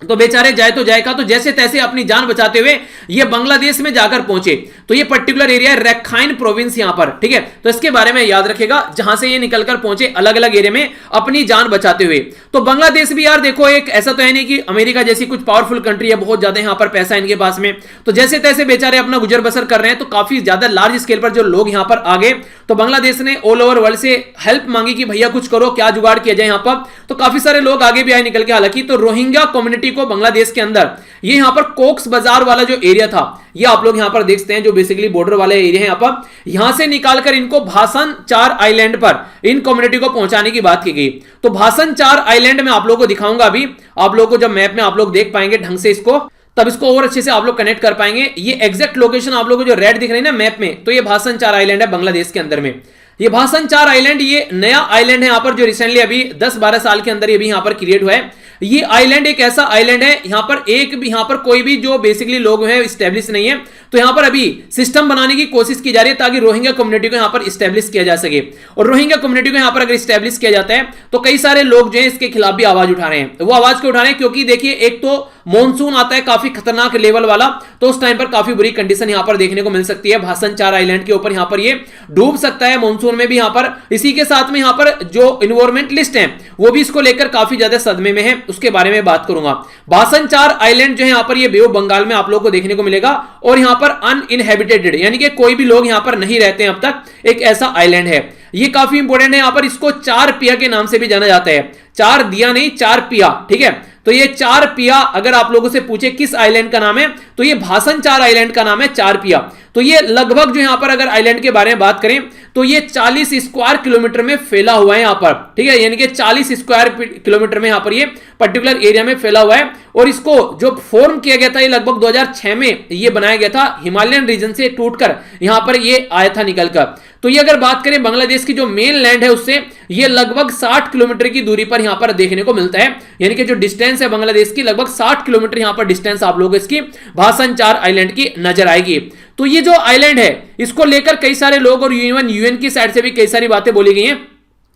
तो बेचारे जाए तो जाए का, तो जैसे तैसे अपनी जान बचाते हुए ये बांग्लादेश में जाकर पहुंचे। तो ये पर्टिकुलर एरिया है रखाइन प्रोविंस यहां पर, ठीक है। तो इसके बारे में याद रखेगा, जहां से ये निकलकर पहुंचे अलग अलग एरिया में अपनी जान बचाते हुए। तो बांग्लादेश भी यार देखो, एक ऐसा तो है नहीं कि अमेरिका जैसी कुछ पावरफुल कंट्री है, बहुत ज्यादा यहां पर पैसा इनके पास में, तो जैसे तैसे बेचारे अपना गुजर बसर कर रहे हैं। तो काफी ज्यादा लार्ज स्केल पर जो लोग यहां पर आ गए, तो बांग्लादेश ने ऑल ओवर वर्ल्ड से हेल्प मांगी कि भैया कुछ करो, क्या जुगाड़ किया जाए यहां पर। तो काफी सारे लोग आगे भी आए निकल के हालांकि। तो रोहिंग्या कम्युनिटी को बांग्लादेश के अंदर, ये यहां पर कोक्स बाजार वाला जो एरिया था, ये आप लोग यहां पर देखते हैं, जो बेसिकली बॉर्डर वाले एरिया है यहां पर, यहां से निकालकर इनको भासन 4 आइलैंड पर इन कम्युनिटी को पहुंचाने की बात की गई। तो भासन 4 आइलैंड में आप लोगों को दिखाऊंगा अभी, आप लोगों को जब मैप में आप लोग देख पाएंगे ढंग से इसको, तब इसको और अच्छे से आप लोग कनेक्ट कर पाएंगे। ये एग्जैक्ट लोकेशन आप लोगों को जो रेड दिख रही है ना मैप में, तो ये भासन 4 आइलैंड है बांग्लादेश के अंदर में। ये भासन 4 आइलैंड, ये नया आइलैंड है यहां पर, जो रिसेंटली अभी 10-12 साल के अंदर ये भी यहां पर क्रिएट हुआ है। ये आइलैंड एक ऐसा आइलैंड है, यहां पर एक भी, यहां पर कोई भी जो बेसिकली लोग हैं स्टैब्लिश नहीं है। तो यहां पर अभी सिस्टम बनाने की कोशिश की जा रही है ताकि रोहिंग्या कम्युनिटी को यहां पर स्टैब्लिश किया जा सके। और रोहिंग्या कम्युनिटी को यहां पर अगर स्टैब्लिश किया जाता है तो कई सारे लोग जो है इसके खिलाफ भी आवाज उठा रहे हैं। वो आवाज क्यों उठा रहे हैं? क्योंकि देखिए, एक तो मॉनसून आता है काफी खतरनाक लेवल वाला, तो उस टाइम पर काफी बुरी कंडीशन यहां पर देखने को मिल सकती है। भासन 4 आइलैंड के ऊपर यहां पर ये डूब सकता है मॉनसून में भी यहां पर। इसी के साथ में यहां पर जो इन्वायरमेंटलिस्ट हैं वो भी इसको लेकर काफी ज्यादा सदमे में है, उसके बारे में बात करूंगा। भासन 4 आइलैंड जो है यहां पर, ये बे ऑफ बंगाल में आप लोग को देखने को मिलेगा, और यहां पर अनइनहेबिटेटेड, यानी कि कोई भी लोग यहां पर नहीं रहते हैं अब तक, एक ऐसा आइलैंड है। ये काफी इंपोर्टेंट है, यहां पर इसको 4 पिया के नाम से भी जाना जाता है। 4 दिया नहीं, 4 पिया, ठीक है। तो ये 4 पिया अगर आप लोगों से पूछे किस आइलैंड का नाम है, तो ये भासन 4 आइलैंड का नाम है 4 पिया। तो ये लगभग जो यहां पर अगर आइलैंड के बारे में बात करें तो ये 40 स्क्वायर किलोमीटर में फैला हुआ है यहां पर, ठीक है, यानी कि 40 स्क्वायर किलोमीटर में यहां पर ये पर्टिकुलर एरिया में फैला हुआ है। और इसको जो फॉर्म किया गया था, ये लगभग 2006 में ये बनाया गया था, हिमालयन रीजन से टूटकर यहां पर ये आया था निकलकर। तो ये अगर बात करें बांग्लादेश की जो मेन लैंड है उससे, ये लगभग 60 किलोमीटर की दूरी पर यहां पर देखने को मिलता है, यानी कि जो डिस्टेंस है बांग्लादेश की, लगभग 60 किलोमीटर यहां पर डिस्टेंस आप लोग इसकी भासन 4 आइलैंड की नजर आएगी। तो ये जो आइलैंड है इसको लेकर कई सारे लोग और यूएन की साइड से भी कई सारी बातें बोली गई हैं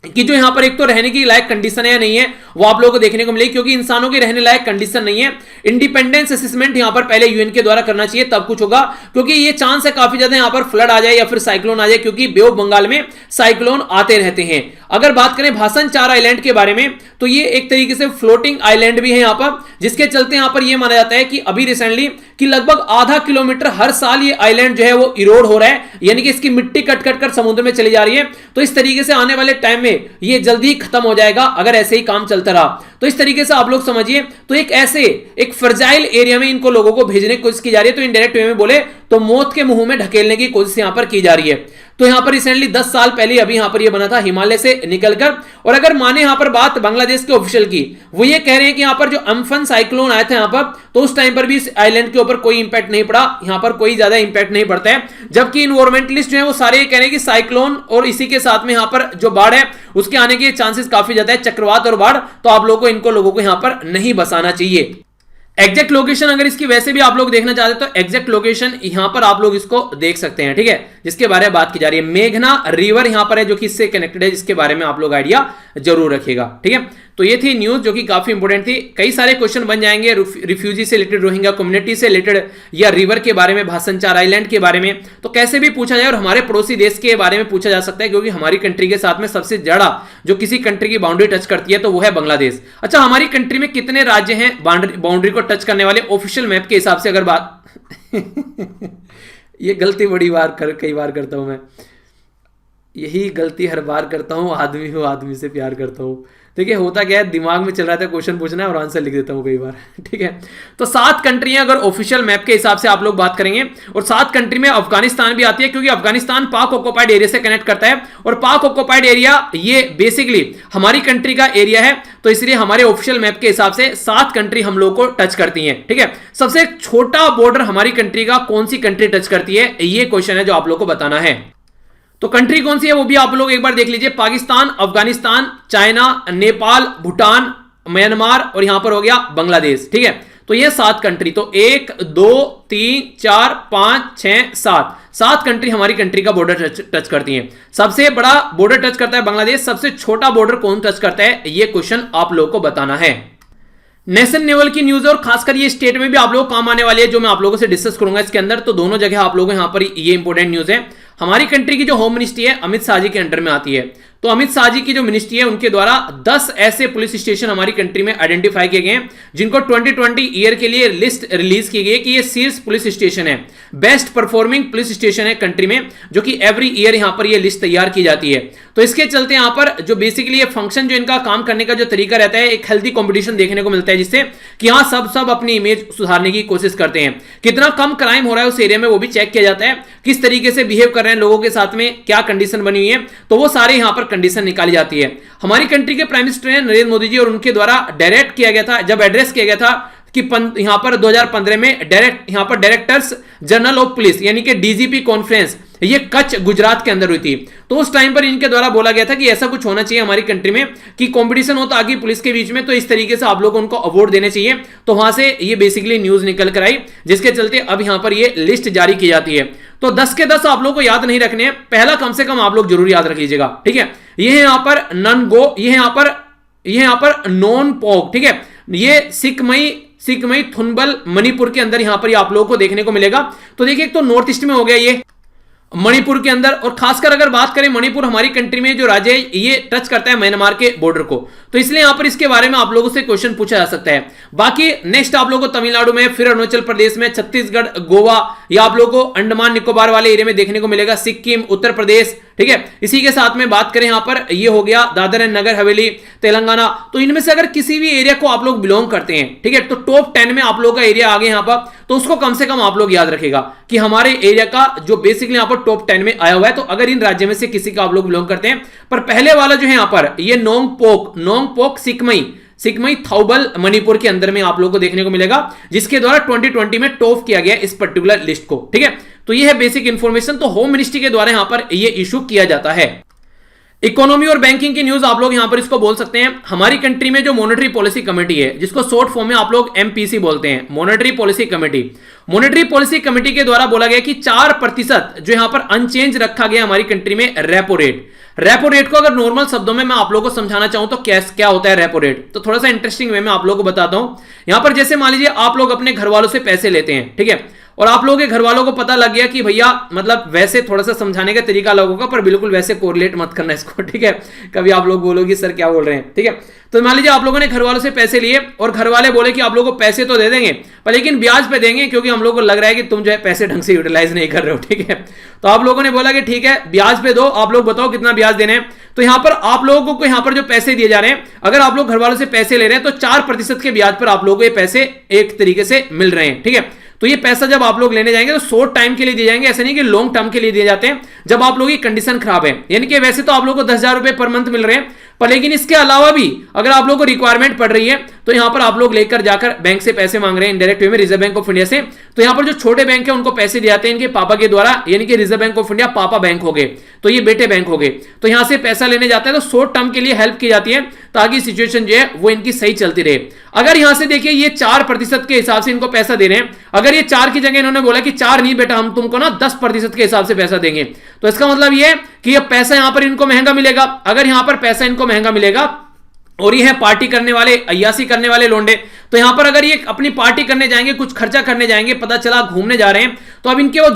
कि जो यहां पर एक तो रहने की लायक कंडीशन है या नहीं है, वो आप लोगों को देखने को मिलेगी, क्योंकि इंसानों के रहने लायक कंडीशन नहीं है। इंडिपेंडेंस असेसमेंट यहां पर पहले यूएन के द्वारा करना चाहिए, तब कुछ होगा, क्योंकि ये चांस है काफी ज्यादा यहां पर फ्लड आ जाए या फिर साइक्लोन आ जाए, क्योंकि बे ऑफ बंगाल में साइक्लोन आते रहते हैं। अगर बात करें भासन 4 आइलैंड के बारे में, तो ये एक तरीके से फ्लोटिंग आइलैंड भी है यहां पर, जिसके चलते यहां पर ये माना जाता है कि अभी रिसेंटली कि लगभग आधा किलोमीटर हर साल ये आइलैंड जो है वो इरोड हो रहा है, यानी कि इसकी मिट्टी कट कट कर समुद्र में चली जा रही है। तो इस तरीके से आने वाले टाइम में ये जल्दी खत्म हो जाएगा अगर ऐसे ही काम चलता रहा। तो इस तरीके से आप लोग समझिए, तो एक ऐसे एक फ्रजाइल एरिया में इनको लोगों को भेजने की कोशिश की जा रही है। तो इनडायरेक्ट वे में बोले तो मौत के मुंह में ढकेलने की कोशिश यहां पर की जा रही है। तो यहां पर रिसेंटली 10 साल पहले अभी यहां पर ये बना था हिमालय से निकलकर। और अगर माने यहां पर बात बांग्लादेश के ऑफिशियल की, वो ये कह रहे हैं कि यहां पर जो अम्फन साइक्लोन आया था यहां पर, तो उस टाइम पर भी इस आइलैंड के ऊपर कोई इंपैक्ट नहीं पड़ा, यहां पर कोई ज्यादा इंपैक्ट नहीं पड़ता है। जबकि इन्वायरमेंटलिस्ट जो है वो सारे ये कह रहे हैं कि साइक्लोन और इसी के साथ में यहां पर जो बाढ़ है उसके आने के चांसेस काफी ज्यादा है, चक्रवात और बाढ़। तो आप लोगों को इनको लोगों को यहां पर नहीं बसाना चाहिए। एग्जैक्ट लोकेशन अगर इसकी वैसे भी आप लोग देखना चाहते तो एग्जैक्ट लोकेशन यहां पर आप लोग इसको देख सकते हैं, ठीक है, जिसके बारे में बात की जा रही है। मेघना रिवर यहां पर है जो कि इससे कनेक्टेड है, जिसके बारे में आप लोग आइडिया जरूर रखिएगा, ठीक है। तो ये थी न्यूज जो कि काफी इंपोर्टेंट थी। कई सारे क्वेश्चन बन जाएंगे रिफ्यूजी से रिलेटेड, रोहिंग्या कम्युनिटी से रिलेटेड, या रिवर के बारे में, भासन 4 आइलैंड के बारे में, तो कैसे भी पूछा जाए। और हमारे पड़ोसी देश के बारे में पूछा जा सकता है, क्योंकि हमारी कंट्री के साथ में सबसे ज्यादा जो किसी कंट्री की बाउंड्री टच करती है तो वो है बांग्लादेश। अच्छा, हमारी कंट्री में कितने राज्य हैं बाउंड्री को टच करने वाले ऑफिशियल मैप के हिसाब से अगर बात ये गलती कई बार करता हूं मैं, यही गलती हर बार करता हूं, आदमी हूं, आदमी से प्यार करता हूं। देखिए होता क्या है, दिमाग में चल रहा था क्वेश्चन पूछना है और आंसर लिख देता हूं कई बार। ठीक है, तो 7 कंट्रियां अगर ऑफिशियल मैप के हिसाब से आप लोग बात करेंगे, और 7 कंट्री में अफगानिस्तान भी आती है, क्योंकि अफगानिस्तान पाक ऑक्युपाइड एरिया से कनेक्ट करता है, और पाक ऑक्युपाइड एरिया ये बेसिकली हमारी कंट्री का एरिया है, तो इसलिए हमारे ऑफिशियल मैप के हिसाब से 7 कंट्री हम लोग को टच करती हैं। ठीक है, सबसे छोटा बॉर्डर हमारी कंट्री का कौन सी कंट्री टच करती है, ये क्वेश्चन है जो आप लोग को बताना है। तो कंट्री कौन सी है वो भी आप लोग एक बार देख लीजिए, पाकिस्तान, अफगानिस्तान, चाइना, नेपाल, भूटान, म्यांमार और यहां पर हो गया बांग्लादेश। ठीक है, तो ये 7 कंट्री, तो 1 2 3 4 5 6 7 कंट्री हमारी कंट्री का बॉर्डर टच करती हैं। सबसे बड़ा बॉर्डर टच करता है बांग्लादेश, सबसे छोटा बॉर्डर कौन टच करता है, ये क्वेश्चन आप लोग को बताना है। नेशनल लेवल की न्यूज और खासकर ये स्टेट में भी आप लोग काम आने वाली है, जो मैं आप लोगों से डिस्कस करूंगा इसके अंदर। तो दोनों जगह आप लोगों यहां पर ये इंपॉर्टेंट न्यूज है। हमारी कंट्री की जो होम मिनिस्ट्री है अमित शाह जी के अंडर में आती है, तो अमित शाह जी की जो मिनिस्ट्री है उनके द्वारा 10 ऐसे पुलिस स्टेशन हमारी कंट्री में आइडेंटिफाई किए गए हैं, जिनको 2020 ईयर के लिए लिस्ट रिलीज की गई है कि ये शीर्ष पुलिस स्टेशन है, बेस्ट परफॉर्मिंग पुलिस स्टेशन है कंट्री में, जो कि एवरी ईयर यहां पर ये लिस्ट तैयार की जाती है। तो इसके चलते यहां पर जो बेसिकली ये फंक्शन, जो इनका काम करने का जो तरीका रहता है, एक हेल्थी कंपटीशन देखने को मिलता है, जिससे कि हाँ सब अपनी इमेज सुधारने की कोशिश करते हैं। कितना कम क्राइम हो रहा है उस एरिया में वो भी चेक किया जाता है, किस तरीके से बिहेव कर रहे हैं लोगों के साथ में, क्या कंडीशन बनी हुई है, तो वो सारे यहां पर कंडीशन निकाली जाती है। हमारी कंट्री के प्राइम मिनिस्टर हैं नरेंद्र मोदी जी, और उनके द्वारा डायरेक्ट किया गया था, जब एड्रेस किया गया था कि यहां पर 2015 में यहां पर डायरेक्टर्स जनरल ऑफ पुलिस यानी कि डीजीपी कॉन्फ्रेंस ये कच्छ गुजरात के अंदर हुई थी, तो उस टाइम पर इनके द्वारा बोला गया था कि ऐसा कुछ होना चाहिए हमारी कंट्री में कि कंपटीशन हो ताकि पुलिस के बीच में, तो इस तरीके से आप लोग उनको अवार्ड देने चाहिए। तो वहां से ये बेसिकली न्यूज निकल कर आई, जिसके चलते अब यहां पर ये लिस्ट जारी की जाती है। तो 10 के 10 आप लोग को याद नहीं रखने हैं, पहला कम से कम आप लोग जरूर याद रख लीजिएगा। ठीक है, ये है यहां पर नन गो, ये यहां पर नॉन पोक। ठीक है, ये सिकमई थुनबल मणिपुर के अंदर यहां पर आप लोगों को देखने को मिलेगा। तो देखिए, एक तो नॉर्थ ईस्ट में हो गया ये मणिपुर के अंदर, और खासकर अगर बात करें मणिपुर हमारी कंट्री में जो राज्य है ये टच करता है म्यांमार के बॉर्डर को, तो इसलिए यहां पर इसके बारे में आप लोगों से क्वेश्चन पूछा जा सकता है। बाकी नेक्स्ट आप लोगों को तमिलनाडु में, फिर अरुणाचल प्रदेश में, छत्तीसगढ़, गोवा, या आप लोगों को अंडमान निकोबार वाले एरिया में देखने को मिलेगा, सिक्किम, उत्तर प्रदेश। ठीक है, इसी के साथ में बात करें यहां पर ये हो गया दादर एंड नगर हवेली, तेलंगाना। तो इनमें से अगर किसी भी एरिया को आप लोग बिलोंग करते हैं, ठीक है, तो टॉप 10 में आप लोगों का एरिया आ गया यहां पर, तो उसको कम से कम आप लोग याद रखेगा कि हमारे एरिया का जो बेसिकली यहां पर टॉप 10 में आया हुआ है। तो अगर इन राज्य में से किसी का आप लोग बिलोंग करते हैं, पर पहले वाला जो है यहां पर ये नोंगपोक सिकमई थाउबल मणिपुर के अंदर में आप लोगों को देखने को मिलेगा, जिसके द्वारा 2020 में टॉप किया गया इस पर्टिकुलर लिस्ट को। ठीक है, तो ये है बेसिक इंफॉर्मेशन, तो होम मिनिस्ट्री के द्वारा यहां पर ये इशू किया जाता है। इकोनॉमी और बैंकिंग की न्यूज आप लोग यहां पर इसको बोल सकते हैं। हमारी कंट्री में जो मॉनेटरी पॉलिसी कमेटी है, जिसको शॉर्ट फॉर्म में आप लोग एमपीसी बोलते हैं, मॉनेटरी पॉलिसी कमेटी के द्वारा बोला गया कि 4% जो यहां पर अनचेंज रखा गया हमारी कंट्री में रेपो रेट को अगर नॉर्मल शब्दों में मैं आप लोगों को समझाना चाहूं तो क्या होता है रेपो रेट, तो थोड़ा सा इंटरेस्टिंग वे में आप लोगों को बताता हूं। यहां पर जैसे मान लीजिए आप लोग अपने घर वालों से पैसे लेते हैं, ठीक है, और आप लोगों के घर वालों को पता लग गया कि भैया, मतलब वैसे थोड़ा सा समझाने का तरीका अलग होगा, पर बिल्कुल वैसे कोरिलेट मत करना इसको। ठीक है, कभी आप लोग बोलोगे सर क्या बोल रहे हैं। ठीक है, तो मान लीजिए आप लोगों ने घर वालों से पैसे लिए और घर वाले बोले कि आप लोगों को पैसे तो दे देंगे, पर लेकिन ब्याज पे देंगे, क्योंकि हम लोगों को लग रहा है कि तुम जो है पैसे ढंग से यूटिलाइज नहीं कर रहे हो। ठीक है, तो आप लोगों ने बोला कि ठीक है ब्याज पे दो, आप लोग बताओ कितना ब्याज देना है। तो यहां पर आप लोगों को यहां पर जो पैसे दिए जा रहे हैं, अगर आप लोग घर वालों से पैसे ले रहे हैं तो 4% के ब्याज पर आप लोगों को ये पैसे एक तरीके से मिल रहे हैं। ठीक है, तो ये पैसा जब आप लोग लेने जाएंगे तो शॉर्ट टाइम के लिए दिए जाएंगे, ऐसे नहीं कि लॉन्ग टर्म के लिए दिए जाते हैं, जब आप लोगों की कंडीशन खराब है। यानी कि वैसे तो आप लोगों को 10,000 रुपए पर मंथ मिल रहे हैं, पर लेकिन इसके अलावा भी अगर आप लोगों को रिक्वायरमेंट पड़ रही है तो यहां पर आप लोग लेकर जाकर बैंक से पैसे मांग रहे हैं इंडायरेक्ट वे में, रिजर्व बैंक ऑफ इंडिया से। तो यहां पर जो छोटे बैंक है उनको पैसे दिए जाते हैं इनके पापा के द्वारा, यानी कि रिजर्व बैंक ऑफ इंडिया पापा बैंक हो गए, तो ये बेटे बैंक हो गए। तो यहां से पैसा लेने जाता है तो शॉर्ट टर्म के लिए हेल्प की जाती है, ताकि सिचुएशन जो है वो इनकी सही चलती रहे। अगर यहां से देखिए ये 4% के हिसाब से इनको पैसा दे रहे हैं, अगर ये 4 की जगह इन्होंने बोला कि 4 नहीं बेटा, हम तुमको ना 10% के हिसाब से पैसा देंगे, तो इसका मतलब ये कि ये पैसा यहां पर इनको महंगा मिलेगा। अगर यहां पर पैसा इनको महंगा मिलेगा और ये है पार्टी करने वाले, अय्यासी करने वाले लोंडे, तो यहां पर अगर ये अपनी पार्टी करने जाएंगे, कुछ खर्चा करने जाएंगे, पता चला घूमने जा रहे हैं, तो अब इनके वो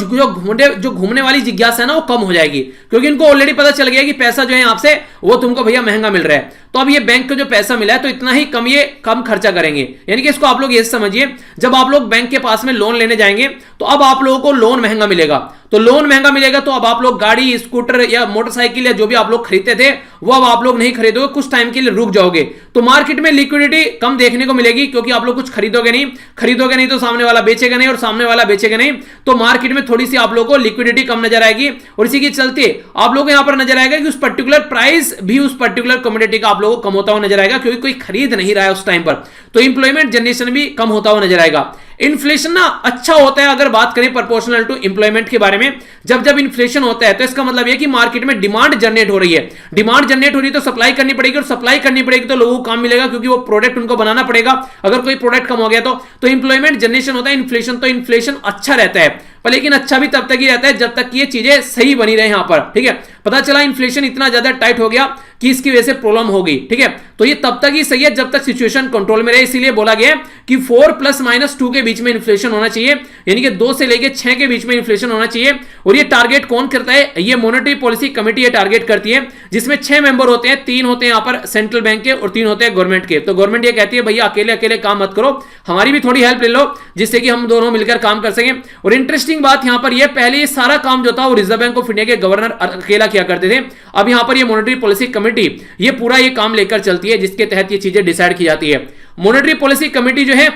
जो घूमने वाली जिज्ञासा है ना वो कम हो जाएगी, क्योंकि इनको ऑलरेडी पता चल गया कि पैसा जो है आपसे वो तुमको भैया महंगा मिल रहा है। तो अब ये बैंक को जो पैसा मिला है तो इतना ही कम, ये कम खर्चा करेंगे। यानी कि इसको आप लोग ये समझिए, जब आप लोग बैंक के पास में लोन लेने जाएंगे तो अब आप लोगों को लोन महंगा मिलेगा, तो लोन महंगा मिलेगा तो अब आप लोग गाड़ी, स्कूटर या मोटरसाइकिल या जो भी आप लोग खरीदते थे वो अब आप लोग नहीं खरीदोगे, कुछ टाइम के लिए रुक जाओगे। तो मार्केट में लिक्विडिटी कम देखने को मिलेगी, क्योंकि आप लोग कुछ खरीदोगे नहीं तो सामने वाला बेचेगा नहीं, और सामने वाला बेचेगा नहीं तो मार्केट में थोड़ी सी आप लोगों को लिक्विडिटी कम नजर आएगी। और इसी के चलते आप लोगों को यहां पर नजर आएगा कि उस पर्टिकुलर प्राइस भी उस पर्टिकुलर कमोडिटी का आप लोगों को कम होता हुआ नजर आएगा, क्योंकि कोई खरीद नहीं रहा है उस टाइम पर। तो इंप्लॉयमेंट जनरेशन भी कम होता हुआ नजर आएगा। इन्फ्लेशन ना अच्छा होता है अगर बात करें प्रोपोर्शनल टू इंप्लॉयमेंट के बारे में। जब इन्फ्लेशन होता है तो इसका मतलब यह कि मार्केट में डिमांड जनरेट हो रही है, डिमांड जनरेट हो रही है तो सप्लाई करनी पड़ेगी, और सप्लाई करनी पड़ेगी तो लोगों को काम मिलेगा, क्योंकि वो प्रोडक्ट उनको बनाना पड़ेगा। अगर कोई प्रोडक्ट कम हो गया तो इंप्लॉयमेंट जनरेशन होता है। इन्फ्लेशन तो इन्फ्लेशन अच्छा रहता है, पर लेकिन अच्छा भी तब तक ही रहता है जब तक ये चीजें सही बनी रहे यहां पर, ठीक है। पता चला इन्फ्लेशन इतना ज्यादा टाइट हो गया कि इसकी वजह से प्रॉब्लम होगी, ठीक है, तो ये तब तक ही सही है जब तक सिचुएशन कंट्रोल में रहे। इसीलिए बोला गया कि 4 + -2 के बीच में इन्फ्लेशन होना चाहिए, यानी कि 2 से लेकर 6 के बीच में इन्फ्लेशन होना चाहिए। और ये टारगेट कौन करता है? ये मॉनेटरी पॉलिसी कमेटी ये टारगेट करती है, जिसमें 6 मेंबर होते हैं, 3 होते हैं यहां पर सेंट्रल बैंक के और 3 होते हैं गवर्नमेंट के। तो गवर्नमेंट ये कहती है भैया अकेले अकेले काम मत करो, हमारी भी थोड़ी हेल्प ले लो, जिससे कि हम दोनों मिलकर काम कर सकें। और इंटरेस्टिंग बात यहां पर यह, पहले ये सारा काम जो था वो रिजर्व बैंक ऑफ इंडिया के गवर्नर अकेला किया करते थे। अब यहां पर ये मॉनेटरी पॉलिसी कमेटी ये पूरा ये काम लेकर चलती है, जिसके तहत ये चीजें डिसाइड की जाती है। मॉनेटरी पॉलिसी कमेटी जो है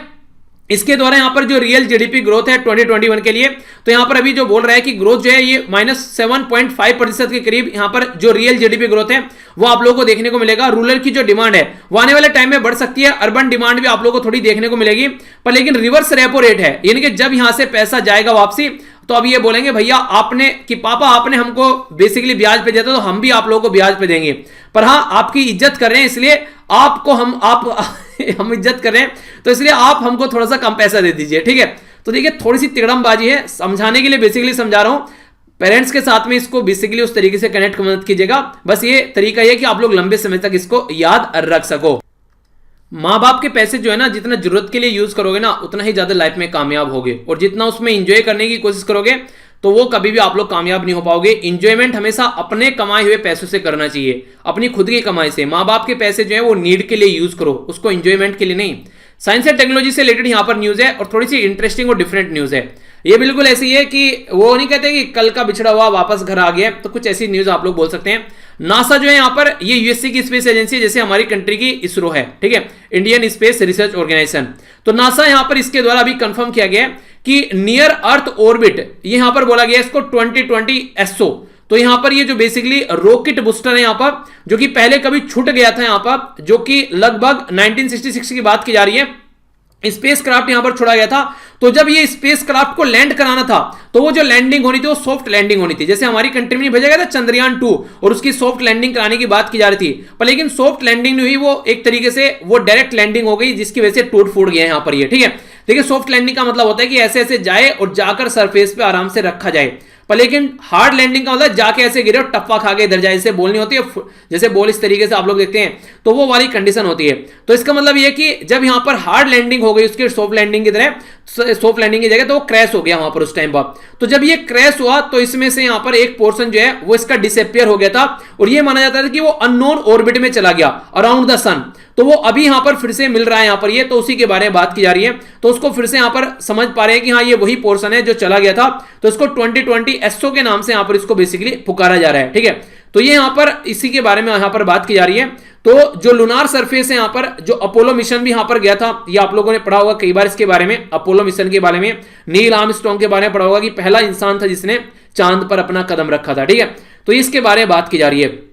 इसके द्वारा यहां पर जो रियल जीडीपी ग्रोथ है 2021 के लिए, तो यहां पर अभी जो बोल रहा है कि ग्रोथ जो है ये -7.5% के करीब यहां पर जो रियल जीडीपी ग्रोथ है वो आप लोगों को देखने को मिलेगा। रूरल की जो डिमांड है वो आने वाले टाइम में बढ़ सकती है, अर्बन डिमांड भी आप लोगों को थोड़ी देखने को मिलेगी, पर लेकिन रिवर्स रेपो रेट है, यानी कि जब यहां से पैसा जाएगा वापसी तो अब ये बोलेंगे भैया आपने कि पापा आपने हमको बेसिकली ब्याज पे दिया था तो हम भी आप लोगों को ब्याज पे देंगे, पर हाँ आपकी इज्जत कर रहे हैं इसलिए आपको हम इज्जत कर रहे हैं तो इसलिए आप हमको थोड़ा सा कम पैसा दे दीजिए, ठीक है। तो देखिए थोड़ी सी तिकड़मबाजी है, समझाने के लिए बेसिकली समझा रहा हूं। पेरेंट्स के साथ में इसको बेसिकली उस तरीके से कनेक्ट मत कीजिएगा, बस ये तरीका है कि आप लोग लंबे समय तक इसको याद रख सको। माँ बाप के पैसे जो है ना जितना जरूरत के लिए यूज करोगे ना उतना ही ज्यादा लाइफ में कामयाब होगे, और जितना उसमें एंजॉय करने की कोशिश करोगे तो वो कभी भी आप लोग कामयाब नहीं हो पाओगे। इंजॉयमेंट हमेशा अपने कमाए हुए पैसों से करना चाहिए, अपनी खुद की कमाई से। माँ बाप के पैसे जो है वो नीड के लिए यूज करो, उसको इंजॉयमेंट के लिए नहीं। साइंस एंड टेक्नोलॉजी से रिलेटेड यहां पर न्यूज है और थोड़ी सी इंटरेस्टिंग और डिफरेंट न्यूज है। ये बिल्कुल ऐसी है कि वो नहीं कहते कि कल का बिछड़ा हुआ वापस घर आ गया, तो कुछ ऐसी न्यूज आप लोग बोल सकते हैं। नासा जो है यहाँ पर ये यूएसए की स्पेस एजेंसी है, जैसे हमारी कंट्री की इसरो है, ठीक है, इंडियन स्पेस रिसर्च ऑर्गेनाइजेशन। तो नासा यहाँ पर इसके द्वारा अभी कंफर्म किया गया कि नियर अर्थ ऑर्बिट, यहां पर बोला गया इसको 2020 एसओ। तो यहां पर ये जो बेसिकली रॉकेट बूस्टर है यहां पर, जो कि पहले कभी छूट गया था यहां पर, जो कि लगभग 1966 की बात की जा रही है, स्पेस क्राफ्ट यहां पर छोड़ा गया था। तो जब ये स्पेस क्राफ्ट को लैंड कराना था तो वो जो लैंडिंग होनी थी वो सॉफ्ट लैंडिंग होनी थी, जैसे हमारी कंट्री में भेजा गया था चंद्रयान 2 और उसकी सॉफ्ट लैंडिंग कराने की बात की जा रही थी, पर लेकिन सॉफ्ट लैंडिंग नहीं हुई, वो एक तरीके से वो डायरेक्ट लैंडिंग हो गई, जिसकी वजह से टूट फूट गया यहां पर ये, ठीक है। देखिए सॉफ्ट लैंडिंग का मतलब होता है कि ऐसे ऐसे जाए और जाकर सरफेस पे आराम से रखा जाए, पर लेकिन हार्ड लैंडिंग का मतलब जाके ऐसे गिरे और टप्पा खा के इधर जाए, जैसे बोल नहीं होती है, जैसे बोल इस तरीके से आप लोग देखते हैं, तो वो वाली कंडीशन होती है। तो इसका मतलब ये कि जब यहां पर हार्ड लैंडिंग हो गई उसके सॉफ्ट लैंडिंग की तरह, सॉफ्ट लैंडिंग की जगह, तो वो क्रैश हो गया वहां पर उस टाइम पर। तो जब ये क्रैश हुआ तो इसमें से यहां पर एक पोर्शन जो है वो इसका डिसअपियर हो गया था, और ये माना जाता था कि वो अननोन ऑर्बिट में चला गया अराउंड द सन। तो वो अभी यहां पर फिर से मिल रहा है यहां पर ये, तो उसी के बारे में बात की जा रही है। तो उसको फिर से यहां पर समझ पा रहे हैं कि हाँ ये वही पोर्शन है जो चला गया था, तो इसको 2020 एसओ के नाम से यहां पर इसको बेसिकली पुकारा जा रहा है, ठीक है। तो ये यहां पर इसी के बारे में यहां पर बात की जा रही है। तो जो लूनार सरफेस है यहां पर, जो अपोलो मिशन भी यहां पर गया था, ये आप लोगों ने पढ़ा होगा कई बार इसके बारे में, अपोलो मिशन के बारे में, नील आर्मस्ट्रांग के बारे में पढ़ा होगा कि पहला इंसान था जिसने चांद पर अपना कदम रखा था, ठीक है। तो इसके बारे में बात की जा रही है।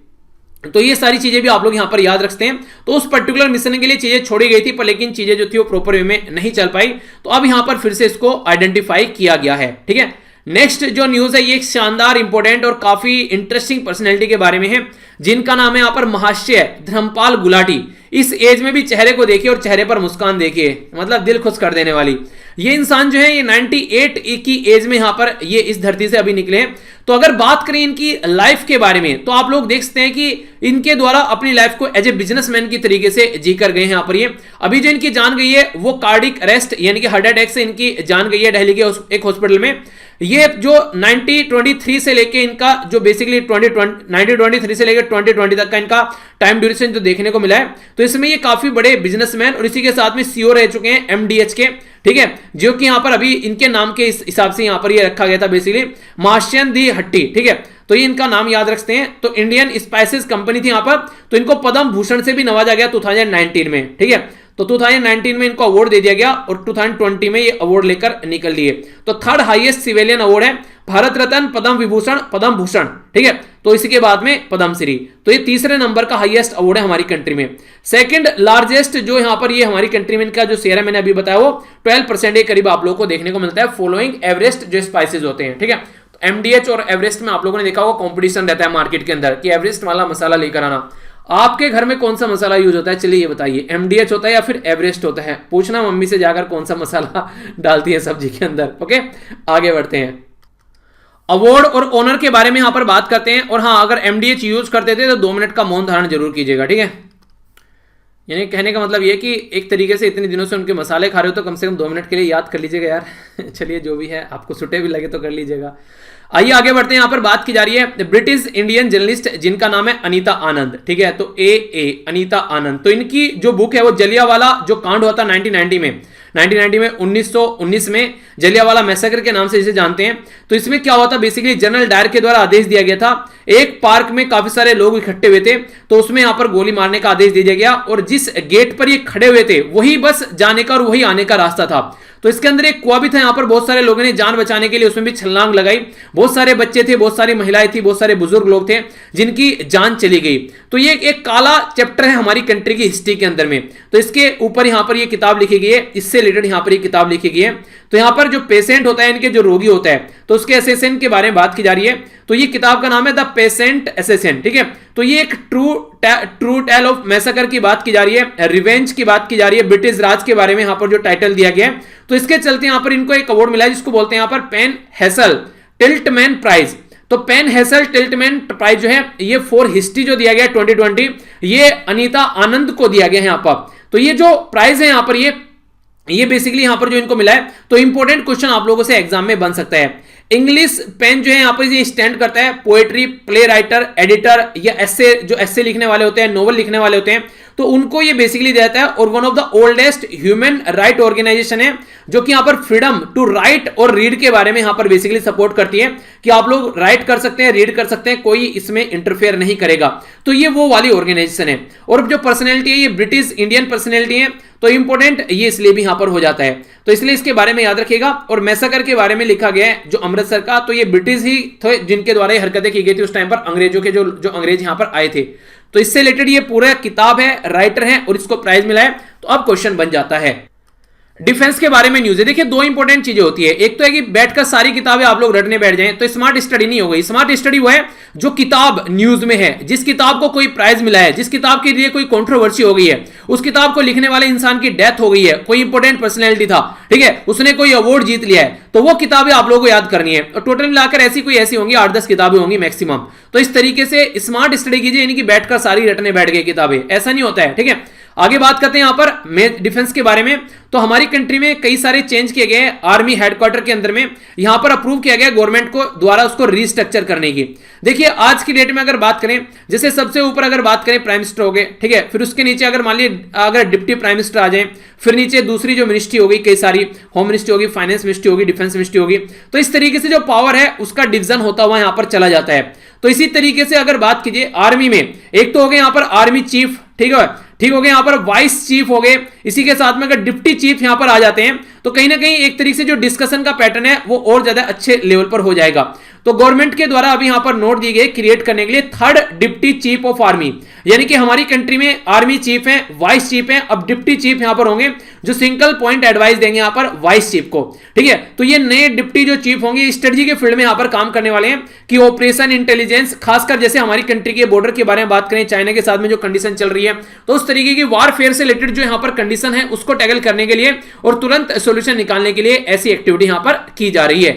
तो ये सारी चीजें भी आप लोग यहां पर याद रखते हैं। तो उस पर्टिकुलर मिशन के लिए चीजें छोड़ी गई थी, पर लेकिन चीजें जो थी वो प्रॉपर वे में नहीं चल पाई, तो अब यहां पर फिर से इसको आइडेंटिफाई किया गया है, ठीक है। नेक्स्ट जो न्यूज है ये एक शानदार इंपॉर्टेंट और काफी इंटरेस्टिंग पर्सनैलिटी के बारे में है, जिनका नाम है यहां पर महाशय धर्मपाल गुलाटी। इस एज में भी चेहरे को देखिए और चेहरे पर मुस्कान देखिए, मतलब दिल खुश कर देने वाली। ये इंसान जो है ये 98 की एज में यहां पर ये इस धरती से अभी निकले हैं। तो अगर बात करें इनकी लाइफ के बारे में तो आप लोग देख सकते हैं कि इनके द्वारा अपनी लाइफ को एज ए बिजनेसमैन की तरीके से जी कर गए हैं। यहां पर ये अभी जो इनकी जान गई है वो कार्डिक अरेस्ट यानी कि हार्ट अटैक से इनकी जान गई है दिल्ली के एक हॉस्पिटल में। ये जो 1923 से लेके इनका जो बेसिकली 1923 से लेकर 2020 तक का इनका टाइम ड्यूरेशन जो देखने को मिला है, तो इसमें ये काफी बड़े बिजनेसमैन और इसी के साथ में सीईओ रह चुके हैं एमडीएच के, ठीक है, जो कि यहां पर अभी इनके नाम के इस हिसाब से यहां पर ये रखा गया था बेसिकली महाश्यन दी हट्टी, ठीक है, तो ये इनका नाम याद रखते हैं। तो इंडियन स्पाइसेस कंपनी थी यहां पर, तो इनको पद्म भूषण से भी नवाजा गया 2019 में, ठीक है, तो 2019 में इनको अवार्ड दे दिया गया और 2020 में ये अवार्ड लेकर निकल लिए। तो थर्ड हाईएस्ट सिविलियन अवार्ड है भारत रत्न, पद्म विभूषण, पद्म भूषण, ठीक है, तो इसी के बाद में पद्मश्री, तो ये तीसरे नंबर का हाईएस्ट अवार्ड है हमारी कंट्री में। सेकंड लार्जेस्ट जो यहां पर ये हमारी कंट्री में इनका जो शेयर है मैंने अभी बताया वो 12% के करीब आप लोगों को देखने को मिलता है फॉलोइंग एवरेस्ट जो स्पाइसेस होते हैं, ठीक है। तो एमडीएच और एवरेस्ट में आप लोगों ने देखा होगा कंपटीशन रहता है मार्केट के अंदर कि एवरेस्ट वाला मसाला लेकर आना। आपके घर में कौन सा मसाला यूज होता है, चलिए ये बताइए, एमडीएच होता है या फिर एवरेस्ट होता है? पूछना मम्मी से जाकर कौन सा मसाला डालती है सब्जी के अंदर। ओके, आगे बढ़ते हैं। अवार्ड और ऑनर के बारे में यहां पर बात करते हैं। और हाँ, अगर एमडीएच यूज करते थे तो 2 मिनट का मौन धारण जरूर कीजिएगा, ठीक है। यानी कहने का मतलब ये कि एक तरीके से इतने दिनों से उनके मसाले खा रहे हो तो कम से कम 2 मिनट के लिए याद कर लीजिएगा यार। चलिए जो भी है, आपको सुटे भी लगे तो कर लीजिएगा। आइए आगे बढ़ते हैं। यहां पर बात की जा रही है ब्रिटिश इंडियन जर्नलिस्ट जिनका नाम है अनीता आनंद, ठीक है, तो अनीता आनंद। तो इनकी जो बुक है वो जलियांवाला जो कांड हुआ था 1990 में 1919 में जलियांवाला मैसेकर के नाम से जिसे जानते हैं। तो इसमें क्या हुआ था, बेसिकली जनरल डायर के द्वारा आदेश दिया गया था, एक पार्क में काफी सारे लोग इकट्ठे हुए थे, तो उसमें यहां पर गोली मारने का आदेश दिया गया और जिस गेट पर ये खड़े हुए थे वही बस जाने का और वही आने का रास्ता था। तो इसके अंदर एक कुआं भी था, यहां पर बहुत सारे लोगों ने जान बचाने के लिए उसमें भी छलांग लगाई, बहुत सारे बच्चे थे, बहुत सारी महिलाएं थी, बहुत सारे बुजुर्ग लोग थे जिनकी जान चली गई। तो ये एक काला चैप्टर है हमारी कंट्री की हिस्ट्री के अंदर में। तो इसके ऊपर यहां पर ये किताब लिखी गई है, इससे रिलेटेड यहां पर ये किताब लिखी गई है। तो यहां पर जो पेशेंट होता है, इनके जो रोगी होता है, तो उसके असेसन के बारे में बात की जा रही है। तो ये किताब का नाम है द पेशेंट असेसन, ठीक है। तो ये एक ट्रू टेल ऑफ मैसेकर की बात की जा रही है, रिवेंज की बात की जा रही है, ब्रिटिश राज के बारे में यहां पर जो टाइटल दिया गया है। तो इसके चलते यहां पर इनको एक अवार्ड मिला है जिसको बोलते हैं यहां पर पेन हेसल टिल्टमैन प्राइज। तो पेन हेसल टिल्टमैन प्राइज जो है ये फॉर हिस्ट्री जो दिया गया 2020, ये अनीता आनंद को दिया गया है यहां पर। तो ये जो प्राइज है यहां पर ये बेसिकली यहां पर जो इनको मिला है, तो इंपॉर्टेंट क्वेश्चन आप लोगों से एग्जाम में बन सकता है। इंग्लिश पेन जो है यहां पर ये स्टैंड करता है पोएट्री, प्ले राइटर, एडिटर या एस्से, जो एस्से लिखने वाले होते हैं, नोवेल लिखने वाले होते हैं, तो उनको ये बेसिकली देता है। और one of the oldest human right organization है जो कि यहां पर फ्रीडम टू राइट और रीड के बारे में यहां पर बेसिकली सपोर्ट करती है कि आप लोग राइट कर सकते हैं, रीड कर सकते हैं, कोई इसमें इंटरफेयर नहीं करेगा। तो ये वो वाली ऑर्गेनाइजेशन है। और जो पर्सनैलिटी है ये ब्रिटिश इंडियन पर्सनैलिटी है, तो इंपॉर्टेंट ये इसलिए भी यहां पर हो जाता है, तो इसलिए इसके बारे में याद रखिएगा। और मैसेकर के बारे में लिखा गया है जो अमृतसर का, तो ये ब्रिटिश ही थे जिनके द्वारा ये हरकतें की गई थी उस टाइम पर, अंग्रेजों के जो अंग्रेज यहां पर आए थे। तो इससे रिलेटेड ये पूरा किताब है, राइटर है और इसको प्राइज मिला है। तो अब क्वेश्चन बन जाता है डिफेंस के बारे में न्यूज है। देखिए 2 इंपॉर्टेंट चीजें होती है, एक तो है कि बैठकर सारी किताबें आप लोग रटने बैठ जाएं तो स्मार्ट स्टडी नहीं हो गई। स्मार्ट स्टडी वो है जो किताब न्यूज में है, जिस किताब को कोई प्राइज मिला है, जिस किताब के लिए कोई कंट्रोवर्सी हो गई है, उस किताब को लिखने वाले इंसान की डेथ हो गई है, कोई इंपॉर्टेंट पर्सनैलिटी था, ठीक है, उसने कोई अवार्ड जीत लिया है, तो वो किताबें आप लोगों को याद करनी है। और टोटल मिलाकर ऐसी होंगी 8-10 किताबें होंगी मैक्सिमम। तो इस तरीके से स्मार्ट स्टडी कीजिए, यानी कि बैठकर सारी रटने बैठ गई किताबें, ऐसा नहीं होता है, ठीक है। आगे बात करते हैं यहां पर डिफेंस के बारे में। तो हमारी कंट्री में कई सारे चेंज किए गए आर्मी हेडक्वार्टर के अंदर में, यहां पर अप्रूव किया गया गवर्नमेंट को द्वारा उसको रिस्ट्रक्चर करने की। देखिए आज की डेट में अगर बात करें, जैसे सबसे ऊपर अगर बात करें प्राइम मिनिस्टर हो गए, ठीक है, फिर उसके नीचे अगर मान लीजिए अगर डिप्टी प्राइम मिनिस्टर आ जाए, फिर नीचे दूसरी जो मिनिस्ट्री होगी कई सारी, होम मिनिस्ट्री होगी, फाइनेंस मिनिस्ट्री होगी, डिफेंस मिनिस्ट्री होगी। तो इस तरीके से जो पावर है उसका डिवीजन होता हुआ यहां पर चला जाता है। तो इसी तरीके से अगर बात कीजिए आर्मी में, एक तो हो गए यहां पर आर्मी चीफ, ठीक हो गए, यहां पर वाइस चीफ हो गए, इसी के साथ में अगर डिप्टी चीफ यहां पर आ जाते हैं तो कहीं ना कहीं एक तरीके से जो डिस्कशन का पैटर्न है वो और ज्यादा अच्छे लेवल पर हो जाएगा। तो गवर्नमेंट के द्वारा अभी यहां पर नोट दी गई क्रिएट करने के लिए 3rd deputy chief of army, यानी कि हमारी कंट्री में आर्मी चीफ है, वाइस चीफ है, अब डिप्टी चीफ यहां पर होंगे जो सिंगल पॉइंट एडवाइस देंगे यहां पर वाइस चीफ को, ठीक है। तो ये नए डिप्टी जो चीफ होंगे स्ट्रेटजी के फील्ड में यहां पर काम करने वाले हैं कि ऑपरेशन इंटेलिजेंस, खासकर जैसे हमारी कंट्री के बॉर्डर के बारे में बात करें, चाइना के साथ में जो कंडीशन चल रही है, तो उस उस तरीके की वारफेयर से रिलेटेड जो यहां पर कंडीशन है उसको टैकल करने के लिए और तुरंत सॉल्यूशन निकालने के लिए ऐसी एक्टिविटी यहां पर की जा रही है।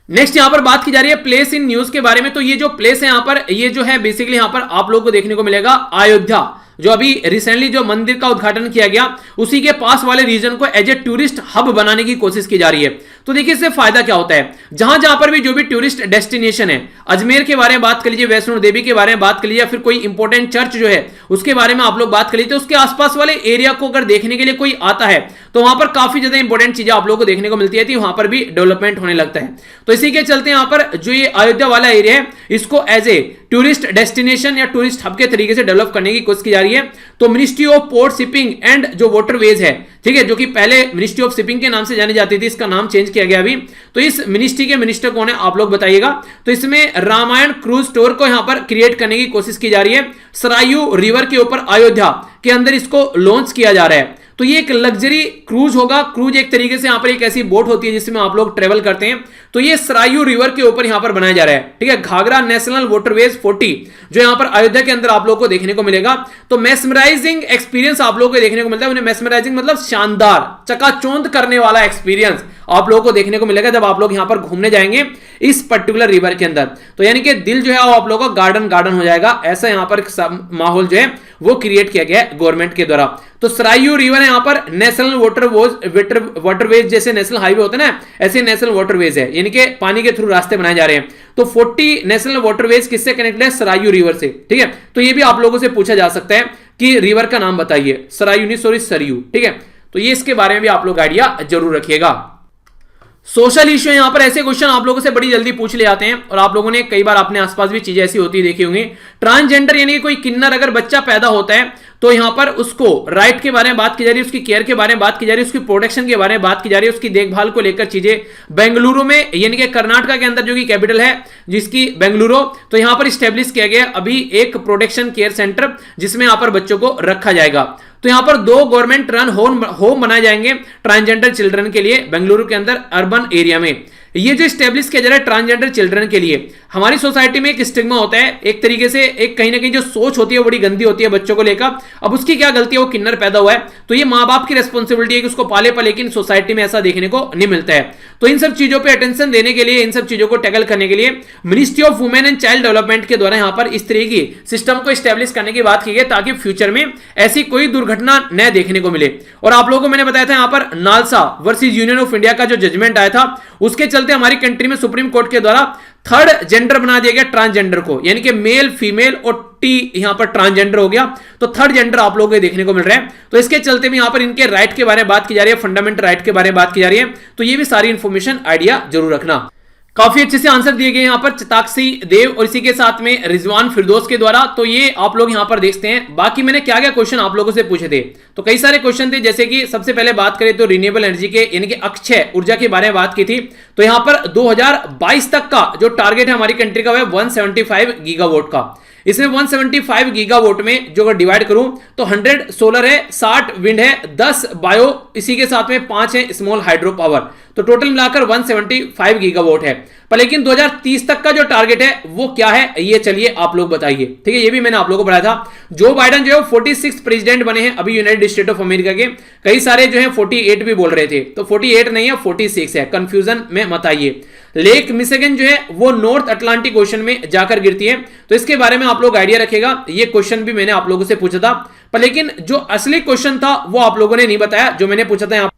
नेक्स्ट यहां पर बात की जा रही है प्लेस इन न्यूज के बारे में। तो ये जो प्लेस है यहां पर, ये जो है बेसिकली यहां पर आप लोगों को देखने को मिलेगा अयोध्या, जो अभी रिसेंटली जो मंदिर का उद्घाटन किया गया उसी के पास वाले रीजन को एज ए टूरिस्ट हब बनाने की कोशिश की जा रही है। तो देखिए इससे फायदा क्या होता है, जहां जहां पर भी जो भी टूरिस्ट डेस्टिनेशन है, अजमेर के बारे में बात कर लीजिए, वैष्णो देवी के बारे में बात कर लीजिए, या फिर कोई इंपॉर्टेंट चर्च जो है उसके बारे में आप लोग बात कर लीजिए, तो उसके आसपास वाले एरिया को अगर देखने के लिए कोई आता है तो वहां पर काफी ज्यादा इंपॉर्टेंट चीजें आप लोगों को देखने को मिलती है, वहां पर भी डेवलपमेंट होने लगता है। तो इसी के चलते यहां पर जो ये अयोध्या वाला एरिया है इसको एज ए टूरिस्ट डेस्टिनेशन या टूरिस्ट हब के तरीके से डेवलप करने की कोशिश की जा रही है। तो ministry of port shipping and जो वाटरवेज है, ठीक है, जो कि पहले मिनिस्ट्री ऑफ शिपिंग के नाम से जानी जाती थी, इसका नाम चेंज किया गया अभी। तो इस मिनिस्ट्री के मिनिस्टर कौन है आप लोग बताइएगा। तो इसमें रामायण क्रूज स्टोर को यहां पर क्रिएट करने की कोशिश की जा रही है। सरायू रिवर के ऊपर अयोध्या के अंदर इसको लॉन्च किया जा रहा है। तो ये एक लग्जरी क्रूज होगा। क्रूज एक तरीके से यहां पर एक ऐसी बोट होती है जिसमें आप लोग ट्रेवल करते हैं। तो ये सरायू रिवर के ऊपर यहां पर बनाया जा रहा है, ठीक है। घाघरा नेशनल वाटरवेज 40 जो यहां पर अयोध्या के अंदर आप लोगों को देखने को मिलेगा। तो मेस्मराइजिंग एक्सपीरियंस आप लोगों को देखने को मिलता है। मेस्मराइजिंग मतलब शानदार, चकाचौंध करने वाला एक्सपीरियंस आप लोगों को देखने को मिलेगा जब आप लोग यहां पर घूमने जाएंगे इस पर्टिकुलर रिवर के अंदर। तो यानी कि दिल जो है वो आप लोगों का गार्डन गार्डन हो जाएगा, ऐसा यहां पर माहौल जो है वो क्रिएट किया गया है गवर्नमेंट के द्वारा। तो सरायू रिवर यहां पर नेशनल वाटरवेज जैसे नेशनल हाईवे होते हैं ना, ऐसे नेशनल वाटरवेज है, यानी कि पानी के थ्रू रास्ते बनाए जा रहे हैं। तो 40 नेशनल वाटरवेज किससे कनेक्टेड है, सरायू रिवर से, ठीक है। तो ये भी आप लोगों से पूछा जा सकता है कि रिवर का नाम बताइए, सरायू नहीं सॉरी सरयू, ठीक है। तो ये इसके बारे में भी आप लोग आइडिया जरूर रखिएगा। सोशल इश्यू यहां पर ऐसे क्वेश्चन आप लोगों से बड़ी जल्दी पूछ ले जाते हैं और आप लोगों ने कई बार अपने आसपास भी चीजें ऐसी होती देखी होंगी। ट्रांसजेंडर यानी कि कोई किन्नर अगर बच्चा पैदा होता है तो यहां पर उसको राइट के बारे में बात की जा रही है, उसकी केयर के बारे में बात की जा रही है, उसकी प्रोटेक्शन के बारे में बात की जा रही है, उसकी देखभाल को लेकर चीजें बेंगलुरु में यानी कि कर्नाटका के अंदर जो कि कैपिटल है जिसकी बेंगलुरु, तो यहां पर स्टैब्लिश किया गया अभी एक प्रोटेक्शन केयर सेंटर जिसमें यहां पर बच्चों को रखा जाएगा। तो यहां पर 2 गवर्नमेंट रन होम बनाए जाएंगे ट्रांसजेंडर चिल्ड्रन के लिए बेंगलुरु के अंदर अर्बन एरिया में। ये जो स्टैब्लिश किया जा रहा है ट्रांसजेंडर चिल्ड्रन के लिए, हमारी सोसाइटी में एक स्टिग्मा होता है, एक तरीके से एक कहीं ना कहीं जो सोच होती है बड़ी गंदी होती है बच्चों को लेकर। अब उसकी क्या गलती है, वो किन्नर पैदा हुआ है, तो ये माँ बाप की रिस्पॉन्सिबिलिटी है कि उसको पाले पर, लेकिन सोसाइटी में ऐसा देखने को नहीं मिलता है। तो इन सब चीजों पर अटेंशन देने के लिए, इन सब चीजों को टैकल करने के लिए ministry of women and child development के द्वारा यहां पर इस तरह की सिस्टम को स्टैब्लिश करने की बात की गई ताकि फ्यूचर में ऐसी कोई दुर्घटना न देखने को मिले। और आप लोगों को मैंने बताया था यहां पर NALSA versus union of India का जो जजमेंट आया था उसके चलते हमारी कंट्री में सुप्रीम कोर्ट के द्वारा थर्ड जेंडर बना दिया गया ट्रांसजेंडर को, यानी कि मेल फीमेल और टी यहां पर ट्रांसजेंडर हो गया। तो थर्ड जेंडर आप लोगों को देखने को मिल रहा है। तो इसके चलते भी यहां पर इनके राइट के बारे में बात की जा रही है, फंडामेंटल राइट के बारे में बात की जा रही है। तो ये भी सारी इंफॉर्मेशन आइडिया जरूर रखना। काफी अच्छे से आंसर दिए गए यहां पर चताक्षी देव और इसी के साथ में रिजवान फिरदौस के द्वारा। तो ये आप लोग यहां पर देखते हैं। बाकी मैंने क्या क्या क्वेश्चन आप लोगों से पूछे थे, तो कई सारे क्वेश्चन थे, जैसे कि सबसे पहले बात करें तो रिन्यूएबल एनर्जी के यानी कि अक्षय ऊर्जा के बारे में बात की थी। तो यहां पर 2022 तक का जो टारगेट है हमारी कंट्री का है 175 गीगावाट का। इसमें 175 गीगावाट में जो अगर डिवाइड करूं तो 100 सोलर है, 60 विंड है, 10 बायो, इसी के साथ में 5 है स्मॉल हाइड्रो पावर। तो टोटल मिलाकर 175 गीगावाट है। पर लेकिन 2030 तक का जो टारगेट है वो क्या है, ये चलिए आप लोग बताइए, ठीक है। ये भी मैंने आप लोगों को बताया था। जो बाइडेन जो है 46 प्रेसिडेंट बने हैं अभी यूनाइटेड स्टेट ऑफ अमेरिका के। कई सारे जो है 48 भी बोल रहे थे, तो 48 नहीं है 46 है, कंफ्यूजन में मत आइए। लेक मिशिगन जो है वो नॉर्थ अटलांटिक ओशन में जाकर गिरती है, तो इसके बारे में आप लोग आइडिया रखेगा। ये क्वेश्चन भी मैंने आप लोगों से पूछा था, पर लेकिन जो असली क्वेश्चन था वो आप लोगों ने नहीं बताया जो मैंने पूछा था। यहाँ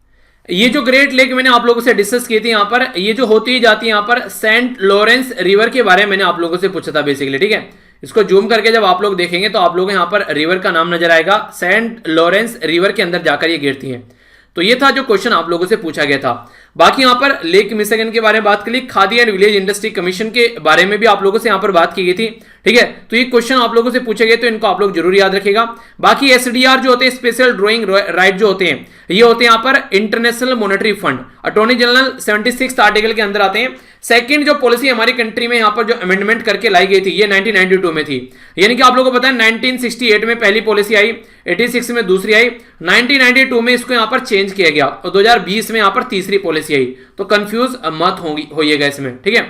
ये जो ग्रेट लेक मैंने आप लोगों से डिस्कस की थी, यहाँ पर ये जो होती जाती है यहाँ पर सेंट लॉरेंस रिवर के बारे में मैंने आप लोगों से पूछा था बेसिकली, ठीक है। इसको जूम करके जब आप लोग देखेंगे तो आप लोग यहाँ पर रिवर का नाम नजर आएगा, सेंट लॉरेंस रिवर के अंदर जाकर ये गिरती है। तो ये था जो क्वेश्चन आप लोगों से पूछा गया था। बाकी यहाँ पर लेक मिशिगन के बारे में बात करी, khadi and village industry commission के बारे में भी आप लोगों से यहाँ पर बात की गई थी, ठीक है। तो ये क्वेश्चन आप लोगों से पूछे गए, तो इनको आप लोग जरूर याद रखेगा। बाकी एसडीआर जो होते हैं, स्पेशल ड्राइंग राइट जो होते हैं, ये होते हैं यहाँ पर international monetary fund, attorney general 76 article के अंदर आते हैं। सेकंड जो पॉलिसी हमारी कंट्री में यहाँ पर जो अमेंडमेंट करके लाई गई थी ये 1992 में थी, यानी कि आप लोगों को पता है 1968 में पहली पॉलिसी आई, 86 में दूसरी आई, 1992 में इसको यहाँ पर चेंज किया गया और 2020 में यहाँ पर तीसरी पॉलिसी आई। तो कंफ्यूज मत होइएगा इसमें, ठीक है।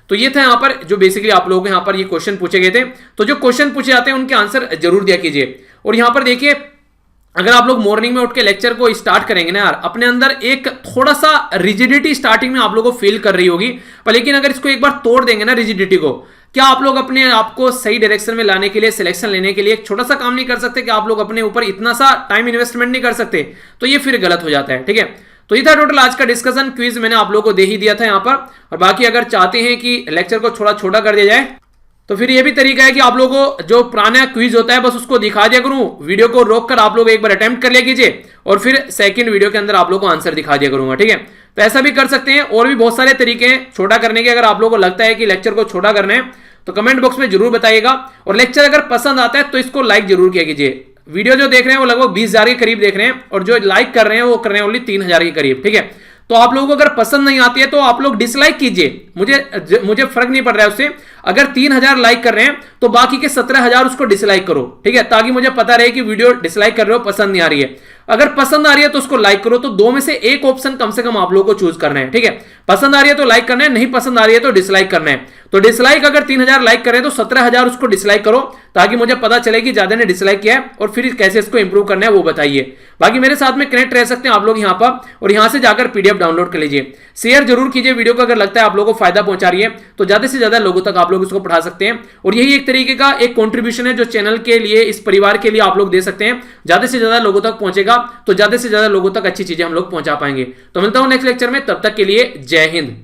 तो ये था यहाँ पर जो बेसिकली आप लोगों को यहाँ पर ये क्वेश्चन पूछे गए थे। तो जो क्वेश्चन पूछे जाते हैं उनके आंसर जरूर दिया कीजिए। और यहाँ पर देखिए अगर आप लोग मॉर्निंग में उठ के लेक्चर को स्टार्ट करेंगे ना यार, अपने अंदर एक थोड़ा सा रिजिडिटी स्टार्टिंग में आप लोगों को फील कर रही होगी, पर लेकिन अगर इसको एक बार तोड़ देंगे ना रिजिडिटी को, क्या आप लोग अपने आप को सही डायरेक्शन में लाने के लिए, सिलेक्शन लेने के लिए एक छोटा सा काम नहीं कर सकते कि आप लोग अपने ऊपर इतना सा टाइम इन्वेस्टमेंट नहीं कर सकते, तो ये फिर गलत हो जाता है। ठीक है, तो ये था टोटल आज का डिस्कशन। क्विज मैंने आप लोगों को दे ही दिया था यहाँ पर, और बाकी अगर चाहते हैं कि लेक्चर को थोड़ा छोटा कर दिया जाए तो फिर ये भी तरीका है कि आप लोगों को जो पुराना क्विज होता है बस उसको दिखा दिया करूं, वीडियो को रोक कर आप लोग एक बार अटेम्प्ट कर लिया कीजिए और फिर सेकंड वीडियो के अंदर आप लोगों को आंसर दिखा दिया करूंगा। ठीक है, तो ऐसा भी कर सकते हैं, और भी बहुत सारे तरीके हैं छोटा करने के। अगर आप लोगों को लगता है कि लेक्चर को छोटा करना है तो कमेंट बॉक्स में जरूर बताइएगा, और लेक्चर अगर पसंद आता है तो इसको लाइक जरूर किया कीजिए। वीडियो जो देख रहे हैं वो लगभग 20,000 के करीब देख रहे हैं, और जो लाइक कर रहे हैं वो कर रहे हैं ओनली 3,000 के करीब। ठीक है, तो आप लोगों को अगर पसंद नहीं आती है तो आप लोग डिसलाइक कीजिए, मुझे फर्क नहीं पड़ रहा है उससे। अगर 3,000 लाइक कर रहे हैं तो बाकी के 17,000 उसको डिसलाइक करो। ठीक है, ताकि मुझे पता रहे कि वीडियो डिसलाइक कर रहे हो, पसंद नहीं आ रही है। अगर पसंद आ रही है तो उसको लाइक करो। तो दो में से एक ऑप्शन कम से कम आप लोगों को चूज करना है। ठीक है, पसंद आ रही है तो लाइक करना है, नहीं पसंद आ रही है तो डिसलाइक करना है। तो डिसलाइक अगर 3,000 लाइक करें तो 17,000 उसको डिसलाइक करो, ताकि मुझे पता चले कि ज्यादा ने डिसलाइक किया है, और फिर कैसे इसको इंप्रूव करना है वो बताइए। बाकी मेरे साथ में कनेक्ट रह सकते हैं आप लोग यहाँ पर, और यहाँ से जाकर पीडीएफ डाउनलोड कर लीजिए। शेयर जरूर कीजिए वीडियो को, अगर लगता है आप लोगों को फायदा पहुंचा रही है तो ज्यादा से ज्यादा लोगों तक आप लोग इसको पढ़ा सकते हैं। और यही एक तरीके का एक कंट्रीब्यूशन है जो चैनल के लिए, इस परिवार के लिए आप लोग दे सकते हैं। ज्यादा से ज्यादा लोगों तक पहुंचेगा तो ज्यादा से ज्यादा लोगों तक अच्छी चीजें हम लोग पहुंचा पाएंगे। तो मिलता हूं नेक्स्ट लेक्चर में, तब तक के लिए जय हिंद।